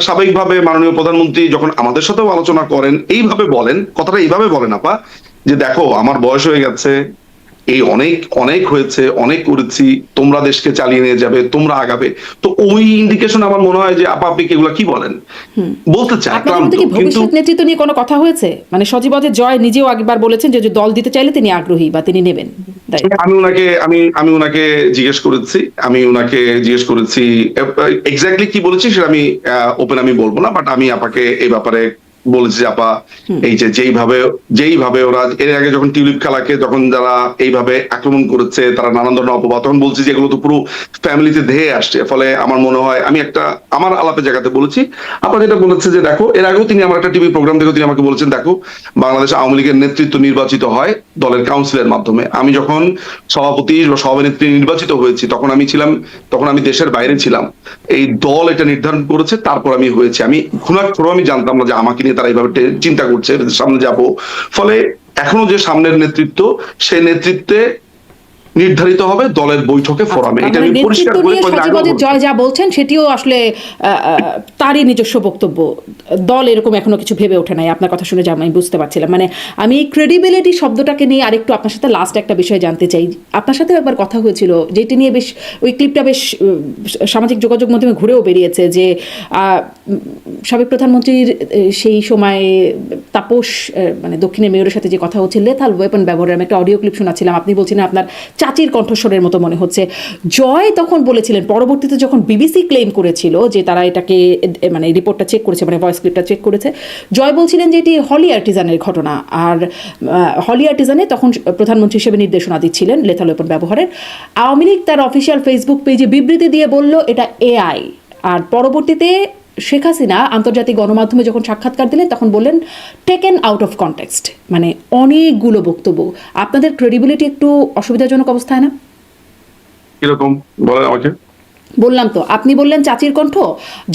স্বাভাবিকভাবে মাননীয় প্রধানমন্ত্রী যখন আমাদের সাথেও আলোচনা করেন এইভাবে বলেন, কথাটা এইভাবে বলেন আপা, যে দেখো আমার বয়স হয়ে গেছে, এই অনেক হয়েছে, অনেক করেছি, তোমরা দেশকে চালিয়ে নিয়ে যাবে, তোমরা আগাবে। তো ওই ইন্ডিকেশন আমার মনে হয় যে আপা আপনি এগুলো কি বলেন বলতে চায় আপনাদের মধ্যে কি কিন্তু ভবিষ্যৎ নেতৃত্ব নিয়ে কোনো কথা হয়েছে? মানে সজীবদের জয় নিজেও একবার বলেছেন যে দল দিতে চাইলে তিনি আগ্রহী বা তিনি নেবেন। আমি ওনাকে জিজ্ঞেস করেছি এক্স্যাক্টলি কি বলেছি সেটা আমি ওপেন আমি বলবো না, বাট আমি আপাকে এই ব্যাপারে বলেছি যে আপা এই যে যেইভাবে ওরা এর আগে যখন টিউলিপ খেলাকে যখন যারা এইভাবে আক্রমণ করেছে, তারা নানান ধরনের অপবাদ, তখন বলছি যে এগুলো তো পুরো ফ্যামিলিতে ধেয়ে আসছে। ফলে আমার মনে হয় আমি আমার আলাপের জায়গাতে বলেছি, আপনার যেটা বলেছে যে দেখো, এর আগেও তিনি আমার একটা টিভি প্রোগ্রাম থেকে তিনি আমাকে বলেছেন দেখো বাংলাদেশ আওয়ামী লীগের নেতৃত্ব নির্বাচিত হয় দলের কাউন্সিলের মাধ্যমে। আমি যখন সভাপতি বা সভানেত্রী নির্বাচিত হয়েছি তখন আমি দেশের বাইরে ছিলাম, এই দল এটা নির্ধারণ করেছে, তারপর আমি হয়েছি। আমি আমি জানতাম না যে আমাকে নিয়ে তারা এইভাবে চিন্তা করছে, সামনে যাব। ফলে এখনো যে সামনের নেতৃত্ব, সেই নেতৃত্বে নির্ধারিত হবে দলের বৈঠকে, ফোরামে। এটা আমি পরিষ্কার করে সজীবদের জয় যা বলছেন সেটিও আসলে তারই নিজস্ব বক্তব্য। দল এরকম এখনো কিছু ভেবে ওঠে নাই, আপনার কথা শুনে যা আমি বুঝতে পারছিলাম। মানে আমি এই ক্রেডিবিলিটি শব্দটাকে নিয়ে আরেকটু আপনার সাথে লাস্ট একটা বিষয় জানতে চাই। আপনার সাথেও একবার কথা হয়েছিল যেটি নিয়ে বেশ, ওই ক্লিপটা বেশ সামাজিক যোগাযোগ মাধ্যমে ঘুরেও বেরিয়েছে, যে সাবেক প্রধানমন্ত্রীর সেই সময় তাপস মানে দক্ষিণের মেয়রের সাথে যে কথা হচ্ছে লেথাল ওয়েপন ব্যবহারের, আমি একটা অডিও ক্লিপ শোনাচ্ছিলাম, আপনি বলছিলেন আপনার চাচির কণ্ঠস্বরের মতো মনে হচ্ছে। জয় তখন বলেছিলেন, পরবর্তীতে যখন বিবিসি ক্লেম করেছিল যে তারা এটাকে মানে রিপোর্টটা চেক করেছে, মানে ভয়েস ক্লিপটা চেক করেছে, জয় বলছিলেন যে এটি হলি আর্টিজানের ঘটনা। আর হলি আর্টিজানে তখন প্রধানমন্ত্রী হিসেবে নির্দেশনা দিচ্ছিলেন লেথাল ওয়েপন ব্যবহারের। আওয়ামী লীগ তার অফিসিয়াল ফেসবুক পেজে বিবৃতি দিয়ে বলল এটা এআই। আর পরবর্তীতে শেখ হাসিনা আন্তর্জাতিক গণমাধ্যমে যখন সাক্ষাৎকার দিলেন তখন বললেন টেকেন আউট অফ কনটেক্সট। মানে অনেকগুলো বক্তব্য। আপনাদের ক্রেডিবিলিটি একটু অসুবিধাজনক অবস্থায় না? কিরকম বলেন আমাকে। বললাম তো, আপনি বললেন চাচির কণ্ঠ,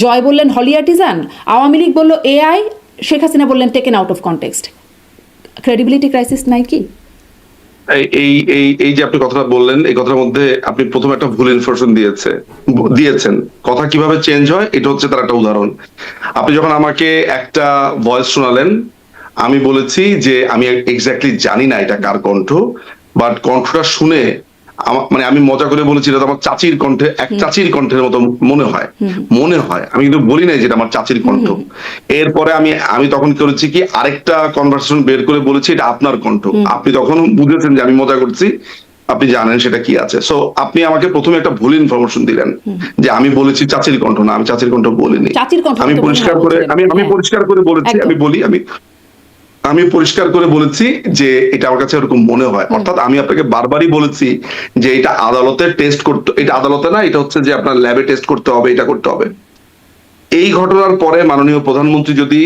জয় বললেন হলি আর্টিজান, আওয়ামী লীগ বলল এআই, শেখ হাসিনা বললেন taken out of context. Credibility crisis নাই কি? এই যে আপনি কথাটা বললেন, এই কথার মধ্যে আপনি প্রথমে একটা ভুল ইনফরমেশন দিয়েছেন। কথা কিভাবে চেঞ্জ হয় এটা হচ্ছে তার একটা উদাহরণ। আপনি যখন আমাকে একটা ভয়েস শোনালেন, আমি বলেছি যে আমি এক্স্যাক্টলি জানি না এটা কার কণ্ঠ, বাট কণ্ঠটা শুনে মানে আমি মজা করে বলেছি এটা আমার চাচির কণ্ঠের মতো মনে হয়। আমি কিন্তু বলি নাই যেটা আমার চাচির কণ্ঠ। এরপরে আমি তখন করেছি কি আরেকটা কনভারসেশন বের করে বলেছি এটা আপনার কণ্ঠ। আপনি তখন বুঝেছেন যে আমি মজা করছি, আপনি জানেন সেটা কি আছে। সো আপনি আমাকে প্রথমে একটা ভুল ইনফরমেশন দিলেন যে আমি বলেছি চাচির কণ্ঠ। না, আমি চাচির কণ্ঠ বলিনি। আমি পরিষ্কার করে বলেছি, আমি পরিষ্কার করে বলেছি যে এটা আমার কাছে এরকম মনে হয়, অর্থাৎ আমি আপনাকে বারবারই বলেছি যে এটা আদালতে টেস্ট করতে, এটা আদালতে না, এটা হচ্ছে যে আপনার ল্যাবে টেস্ট করতে হবে, এটা করতে হবে। এই ঘটনার পরে মাননীয় প্রধানমন্ত্রী যদি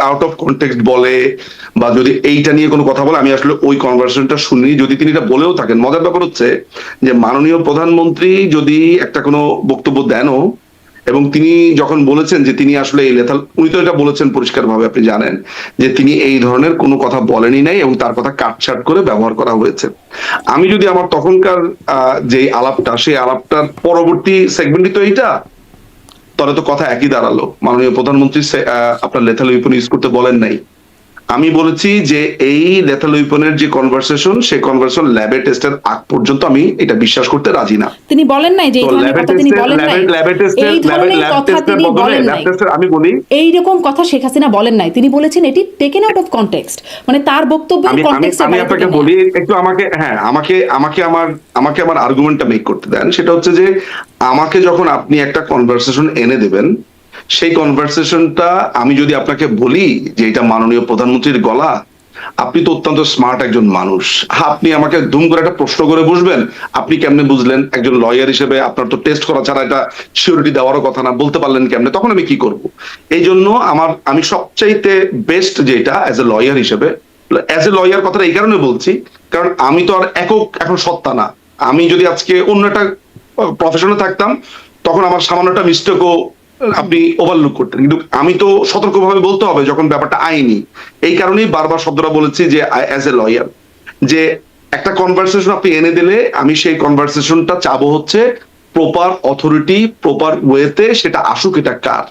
আউট অফ কনটেক্সট বলে বা যদি এইটা নিয়ে কোনো কথা বলে, আমি আসলে ওই কনভারসেশনটা শুনি। যদি তিনি এটা বলেও থাকেন, মজার ব্যাপার হচ্ছে যে মাননীয় প্রধানমন্ত্রী যদি একটা কোনো বক্তব্য দেনও, এবং তিনি যখন বলেছেন যে তিনি আসলে এই লেথাল, উনি তো এটা বলেছেন পরিষ্কারভাবে, আপনি জানেন যে তিনি এই ধরনের কোনো কথা বলেনই নাই এবং তার কথা কাটছাট করে ব্যবহার করা হয়েছে। আমি যদি আমার তখনকার যে আলাপটা, সেই আলাপটার পরবর্তী সেগমেন্টই তো এইটা, তাহলে তো কথা একই দাঁড়ালো। মাননীয় প্রধানমন্ত্রী আপনার লেথাল ওয়েপন ইউজ করতে বলেন নাই। আমি বলেছি যে এই লেথাল ওয়েপনের যে কনভারসেশন, সেই কনভারসেশন ল্যাবে টেস্টের আগ পর্যন্ত আমি এটা বিশ্বাস করতে রাজি না। তিনি বলেন নাই যে এই ধরনের কথা তিনি বলেন নাই, এই ধরনের কথা তিনি বলেন নাই, আমি বলি এইরকম কথা শেখ হাসিনা বলেন নাই। তিনি বলেছেন এটি টেকেন আউট অফ কনটেক্সট, মানে তার বক্তব্যের কনটেক্সটে আমি আপনাকে বলি একটু, আমাকে আমার আর্গুমেন্টটা মেক করতে দেন। সেটা হচ্ছে যে আমাকে যখন আপনি একটা কনভারসেশন এনে দেবেন, সেই কনভারসেশনটা আমি যদি আপনাকে বলি যে এটা মাননীয় প্রধানমন্ত্রীর গলা, আপনি তো অত্যন্ত স্মার্ট একজন মানুষ, আপনি আমাকে ধুম করে একটা প্রশ্ন করে বুঝবেন, আপনি কেমনে বুঝলেন? একজন লয়ার হিসেবে আপনার তো টেস্ট করা ছাড়া এটা সিউরিটি দেওয়ারও কথা না, বলতে পারলেন কেমনে? তখন আমি কি করব? এই জন্য আমি সবচাইতে বেস্ট যেটা অ্যাজ এ লয়ার হিসেবে, অ্যাজ এ লয়ার কথাটা এই কারণে বলছি কারণ আমি তো আর একক এখন সত্তা না। আমি যদি আজকে অন্য একটা প্রফেশনে থাকতাম, তখন আমার সামান্য একটা মিস্টেকও আপনি ওভারলুক করতেন, কিন্তু আমি তো সতর্কভাবে বলতে হবে যখন ব্যাপারটা আইনি। এই কারণেই বারবার শব্দটা বলেছি যে অ্যাজ এ লয়ার, যে একটা কনভারসেশন আপনি এনে দিলে আমি সেই কনভারসেশনটা চাবো হচ্ছে প্রপার অথরিটি, প্রপার ওয়েতে সেটা আসুক, এটা কার।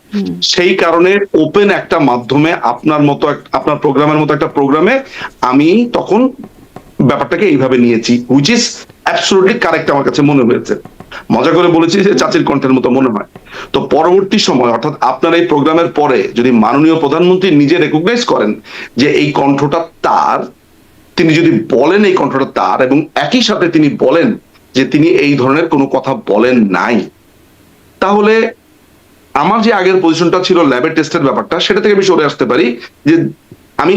সেই কারণে ওপেন একটা মাধ্যমে আপনার মতো আপনার প্রোগ্রামের মতো একটা প্রোগ্রামে আমি তখন ব্যাপারটাকে এইভাবে নিয়েছি, হুইচ ইজ অ্যাবসলিউটলি কারেক্ট আমার কাছে মনে হয়েছে। মজা করে বলেছি যে চাচির কণ্ঠের মতো মনে হয়। তো পরবর্তী সময়, অর্থাৎ আপনার এই প্রোগ্রামের পরে যদি মাননীয় প্রধানমন্ত্রী নিজে রেকগনাইজ করেন যে এই কণ্ঠটা তার, তিনি যদি বলেন এই কণ্ঠটা তার, এবং একই সাথে তিনি বলেন যে তিনি এই ধরনের কোনো কথা বলেন নাই, তাহলে আমার যে আগের পজিশনটা ছিল ল্যাবের টেস্টের ব্যাপারটা, সেটা থেকে আমি সরে আসতে পারি। যে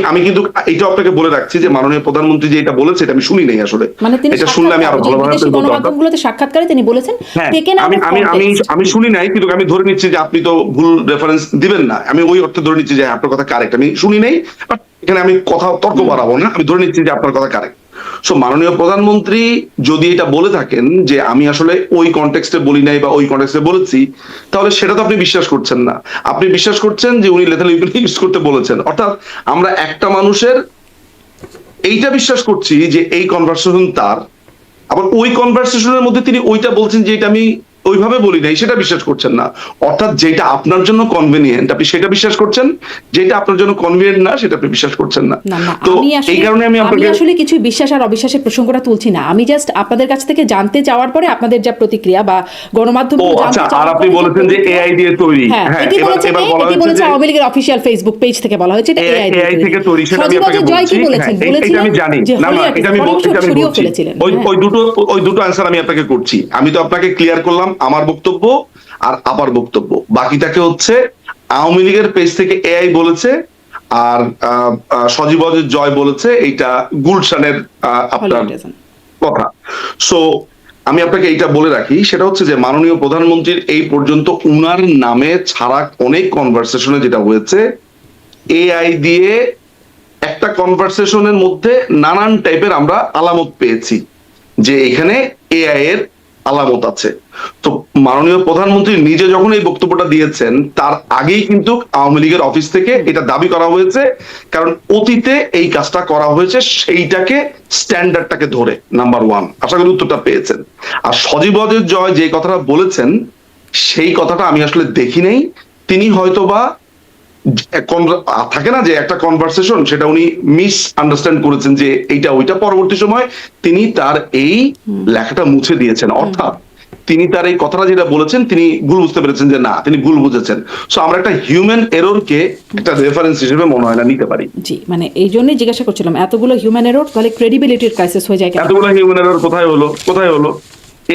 আমি কিন্তু এটা আপনাকে বলে রাখছি যে মাননীয় প্রধানমন্ত্রী যে এটা বলেছে এটা আমি শুনি নাই আসলে, মানে তিনি এটা শুনলে আমি আরো ভালোভাবে গণমাধ্যমগুলোতে সাক্ষাৎকারে তিনি বলেছেন টেকেন আউট অফ কনটেক্সট। আমি শুনি নাই, কিন্তু আমি ধরে নিচ্ছি যে আপনি তো ভুল রেফারেন্স দিবেন না, আমি ওই অর্থে ধরে নিচ্ছি যে আপনার কথা কারেক্ট। আমি শুনি নাই, বাট এখানে আমি কথা তর্ক বাড়াবো না, আমি ধরে নিচ্ছি যে আপনার কথা কারেক্ট। সো মাননীয় প্রধানমন্ত্রী যদি এটা বলে থাকেন যে আমি আসলে ওই কনটেক্সটে বলি নাই বা ওই কনটেক্সটে বলেছি, তাহলে সেটা তো আপনি বিশ্বাস করছেন না। আপনি বিশ্বাস করছেন যে উনি লেথাল ওয়েপন ইউজ করতে বলেছেন। অর্থাৎ আমরা একটা মানুষের এইটা বিশ্বাস করছি যে এই কনভারসেশন তার, আবার ওই কনভারসেশনের মধ্যে তিনি ওইটা বলছেন যে এটা আমি ওইভাবে বলি নাই, সেটা বিশ্বাস করছেন না। অর্থাৎ যেটা আপনার জন্য কনভেনিয়েন্ট আপনি সেটা বিশ্বাস করছেন, যেটা আপনার জন্য কনভেনিয়েন্ট না সেটা আপনি বিশ্বাস করছেন না। তো এই কারণে আমি আসলে কিছু বিশ্বাস আর অবিশ্বাসের প্রসঙ্গটা তুলছি না, আমি জাস্ট আপনাদের কাছ থেকে জানতে চাওয়ার পরে আপনাদের যা প্রতিক্রিয়া বা গণমাধ্যমে জানতে চাওয়ার, আর আপনি বলেছেন যে এআই দিয়ে তৈরি। হ্যাঁ, এটি বলেছে আওয়ামী লীগের অফিশিয়াল ফেসবুক পেজ থেকে বলা হয়েছে এটা এআই থেকে তৈরি। সেটা আমি আপনাকে বলছি, এটা আমি জানি না, এটা আমি বলছি, ওই দুটো অ্যানসার আমি আপনাকে করছি। আমি তো আপনাকে ক্লিয়ার করলাম আমার বক্তব্য আর আবার বক্তব্য, বাকিটাকে হচ্ছে আওয়ামী লীগের পেজ থেকে এআই বলেছে আর সজীব জয় বলেছে এইটা গুলশানের আপনার কথা। সো আমি আপনাকে এইটা বলে রাখি, সেটা হচ্ছে যে মাননীয় প্রধানমন্ত্রীর এই পর্যন্ত উনার নামে ছাড়া অনেক কনভারসেশনে যেটা হয়েছে, এআই দিয়ে একটা কনভারসেশনের মধ্যে নানান টাইপের আমরা আলামত পেয়েছি যে এখানে এআই এর আলামত আছে। তো মাননীয় প্রধানমন্ত্রী নিজে যখন এই বক্তব্যটা দিয়েছেন, তার আগেই কিন্তু আওয়ামী লীগের অফিস থেকে এটা দাবি করা হয়েছে, কারণ অতীতে এই কাজটা করা হয়েছে, সেইটাকে স্ট্যান্ডার্ডটাকে ধরে। নাম্বার ওয়ান, আশা করি উত্তরটা পেয়েছেন। আর সজীব জয় যে কথাটা বলেছেন, সেই কথাটা আমি আসলে দেখি নাই। তিনি হয়তোবা থাকে না যে একটা কনভারসেশন, সেটা উনি মিস আন্ডারস্ট্যান্ড করেছেন যে এইটা ওইটা, পরবর্তী সময় তিনি তার এই লেখাটা মুছে দিয়েছেন। অর্থাৎ তিনি তার এই কথাটা যেটা বলেছেন তিনি ভুল বুঝতে পেরেছেন, যে না তিনি ভুল বুঝেছেন। সো আমরা একটা হিউম্যান এররকে একটা রেফারেন্স হিসেবে মনে হয় না নিতে পারি। জি, মানে এই জন্যই জিজ্ঞাসা করছিলাম, এতগুলো হিউম্যান এরর তাহলে ক্রেডিবিলিটির ক্রাইসিস হয়ে যায়। এতগুলো হিউম্যান এরর কোথায় হলো?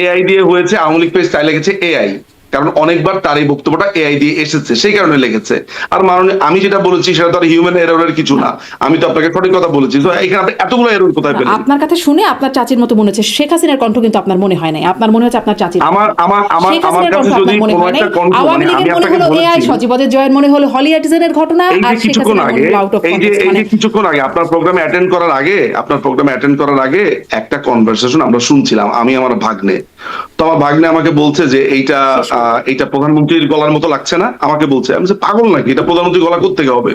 এআই দিয়ে হয়েছে, আওয়ামী লীগ পেজ তাই লেগেছে এআই, কারণ অনেকবার তার এই বক্তব্যটা এআই দিয়ে এসেছে, সেই কারণে লেগেছে। আর মাননীয় আমি যেটা বলেছি সেটা তো আর হিউম্যান এররের কিছু না, আমি তো আপনাকে সঠিক কথা বলেছি। তো এখানে আপনি এতগুলো এরর কোথায় পেলেন? আপনার কথা শুনে আপনার চাচির মতো মনে হচ্ছে। শেখ হাসিনার কণ্ঠ কিন্তু আপনার মনে হয় নাই, আপনার মনে হচ্ছে আপনার চাচির। আমার আমার আমার শেখ আমার হাসিনার কাছে কণ্ঠ যদি আপনার মনে কোনো হয় নাই। একটা কণ্ঠ, আওয়ামী আমি লীগের মনে আপনাকে হলো এআই, বলেছি, সজীবদের জয়ের মনে হলো হলি আর্টিজানের ঘটনা, এই আর যে শেখ কিছুক্ষণ হাসিনার আগে, মনে হলো আউট অফ এই কন্টেক্সট। যে কিছুক্ষণ আগে আপনার প্রোগ্রামে অ্যাটেন্ড করার আগে, একটা কনভারসেশন আমরা শুনছিলাম, আমি আমার ভাগ্নে। তো আমার ভাগ্নে আমাকে বলছে যে এইটা প্রধানমন্ত্রীর গলার মতো লাগছে না, আমাকে বলছে। আমি বলছি, পাগল নাকি, এটা প্রধানমন্ত্রীর গলা কোত্থেকে হবে?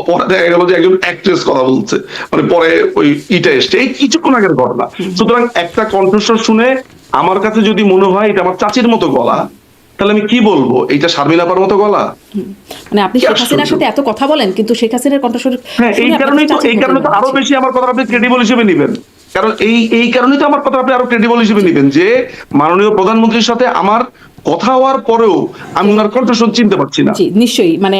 পরে দেখা গেল যে একজন অ্যাক্ট্রেস কথা বলছে, মানে পরে ওই এসছে, এই কিছুক্ষণ আগের ঘটনা। সুতরাং একটা কণ্ঠস্বর শুনে আমার কাছে যদি মনে হয় এটা আমার চাচির মতো গলা, তাহলে আমি কি বলবো, এইটা শারমিন আপার মতো গলা? মানে আপনি কি শেখ হাসিনার আশ্চর্য। সাথে এত কথা বলেন, কিন্তু শেখ হাসিনার কণ্ঠস্বর হ্যাঁ, এই শুনে আপনার কারণেই তো চাচির মতো মনে আরো হচ্ছে। বেশি আমার কথা আপনি ক্রেডিবল হিসেবে নিবেন। কারণ এই কারণেই তো আমার কথা আপনি আরো ক্রেডিবল হিসেবে নিবেন, যে মাননীয় প্রধানমন্ত্রীর সাথে আমার কথা হওয়ার পরেও আমি ওনার কণ্ঠস্বর চিনতে পারছি না। জি, নিশ্চয়ই। মানে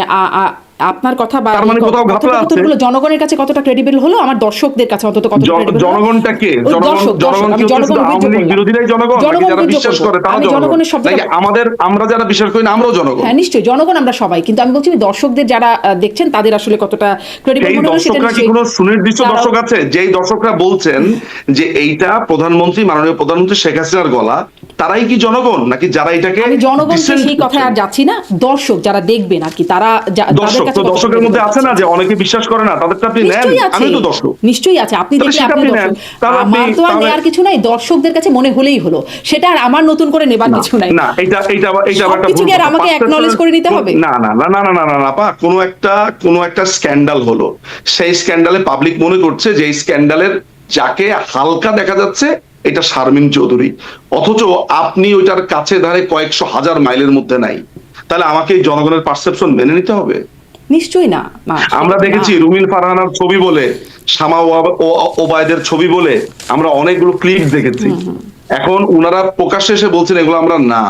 আপনার কথা বা তার মানে কোথাও ঘাপলা আছে। কথোপকথনগুলো জনগণের কাছে কতটা ক্রেডিবল হলো, আমার দর্শকদের কাছে অন্তত কতটা credible হলো? জনগণটা কে? ওই দর্শক, জনগণ আমি কি হচ্ছে জনগণ শুধু আওয়ামী অভিযোগ লীগ করলাম। বিরোধীরাই জনগণ, নাকি জনগণ যারা অভিযোগ বিশ্বাস করবো। করে তারা আমি জনগণ? জনগণের শব্দটা, নাকি আমরা যারা বিশ্বাস করি না আমরাও জনগণ? হ্যাঁ নিশ্চয়ই জনগণ আমরা সবাই, কিন্তু আমি বলছি দর্শকদের যারা দেখছেন তাদের আসলে কতটা ক্রেডিবল সেই মনে হলো সেটা দর্শকরা কি নিশ্চয়ই। কোনো সুনির্দিষ্ট যারা- দর্শক আছে? যেই দর্শকরা বলছেন যে এইটা মাননীয় প্রধানমন্ত্রী শেখ হাসিনার গলা, তারাই কি জনগণ, নাকি যারা এটাকে আমি জনগণকে dissent সেই কথায় আর করছেন? যাচ্ছি না, দর্শক যারা দেখবেন আর কি, তারা তাদের কাছে কতটা দর্শকের মধ্যে credible আছে না হচ্ছে। যে অনেকে বিশ্বাস করে না, তাদেরটা আপনি নেন। নিশ্চয়ই আছে, আমি তো দর্শক। নিশ্চয়ই আছে। আপনি তাহলে দেখলে সেটা আপনি আপনি দর্শক। নেন। তাহলে আপনি- আমার তো আর তাহলে- নেয়ার কিছু নাই, দর্শকদের কাছে মনে হলেই হলো, সেটা আর আমার নতুন করে নেবার কিছু নাই। না, এইটা আবার একটা সবকিছু ভুল কি আর কথা। আমাকে acknowledge করে নিতে হবে? না না না না না না না না আপা, কোনো একটা স্ক্যান্ডাল হলো, সেই স্ক্যান্ডালে পাবলিক মনে করছে যে এই স্ক্যান্ডালের যাকে হালকা দেখা যাচ্ছে এটা শারমিন চৌধুরী, অথচ আপনি ওইটার কাছে ধারে কয়েকশো হাজার মাইলের মধ্যে নাই। তাহলে আমাকে এই জনগণের পারসেপশন মেনে নিতে হবে? নিশ্চয়ই না, না আমরা সেটা দেখেছি না। রুমিন ফারহানার ছবি বলে, শামা ওবায়দের ছবি বলে আমরা অনেকগুলো ক্লিপ দেখেছি। এখন উনারা প্রকাশ্যে এসে বলছেন এগুলো আমরা না।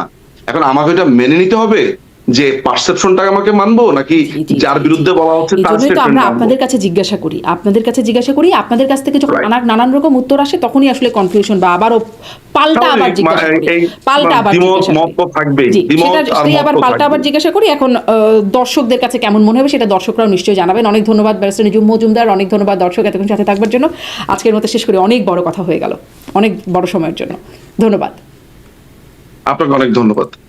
এখন আমাকে এটা মেনে নিতে হবে যে পারসেপশনটা আমাকে মানবো, নাকি জি, যার বিরুদ্ধে বলা হচ্ছে এই তার জন্যই তো স্টেটমেন্ট আমরা মানবো? আপনাদের কাছে জিজ্ঞাসা করি, আপনাদের কাছ থেকে যখন Right. নানান রকম উত্তর আসে তখনই আসলে কনফিউশন বা আবারও পাল্টা আবার জিজ্ঞাসা করি, পাল্টা আবার জিজ্ঞাসা মত তো করি। থাকবেই, জি, দ্বিমত আর সেটাই মত আবার তো পাল্টা আবার থাকবেই। জিজ্ঞাসা করি। এখন দর্শকদের কাছে কেমন মনে হবে সেটা দর্শকরাও নিশ্চয়ই জানাবেন। অনেক ধন্যবাদ ব্যারিস্টার নিজুম মজুমদার, অনেক ধন্যবাদ দর্শক এতক্ষণ সাথে থাকবার জন্য। আজকের মতো শেষ করি, অনেক বড় কথা হয়ে গেল, অনেক বড় সময়ের জন্য ধন্যবাদ। আপনাকে অনেক ধন্যবাদ।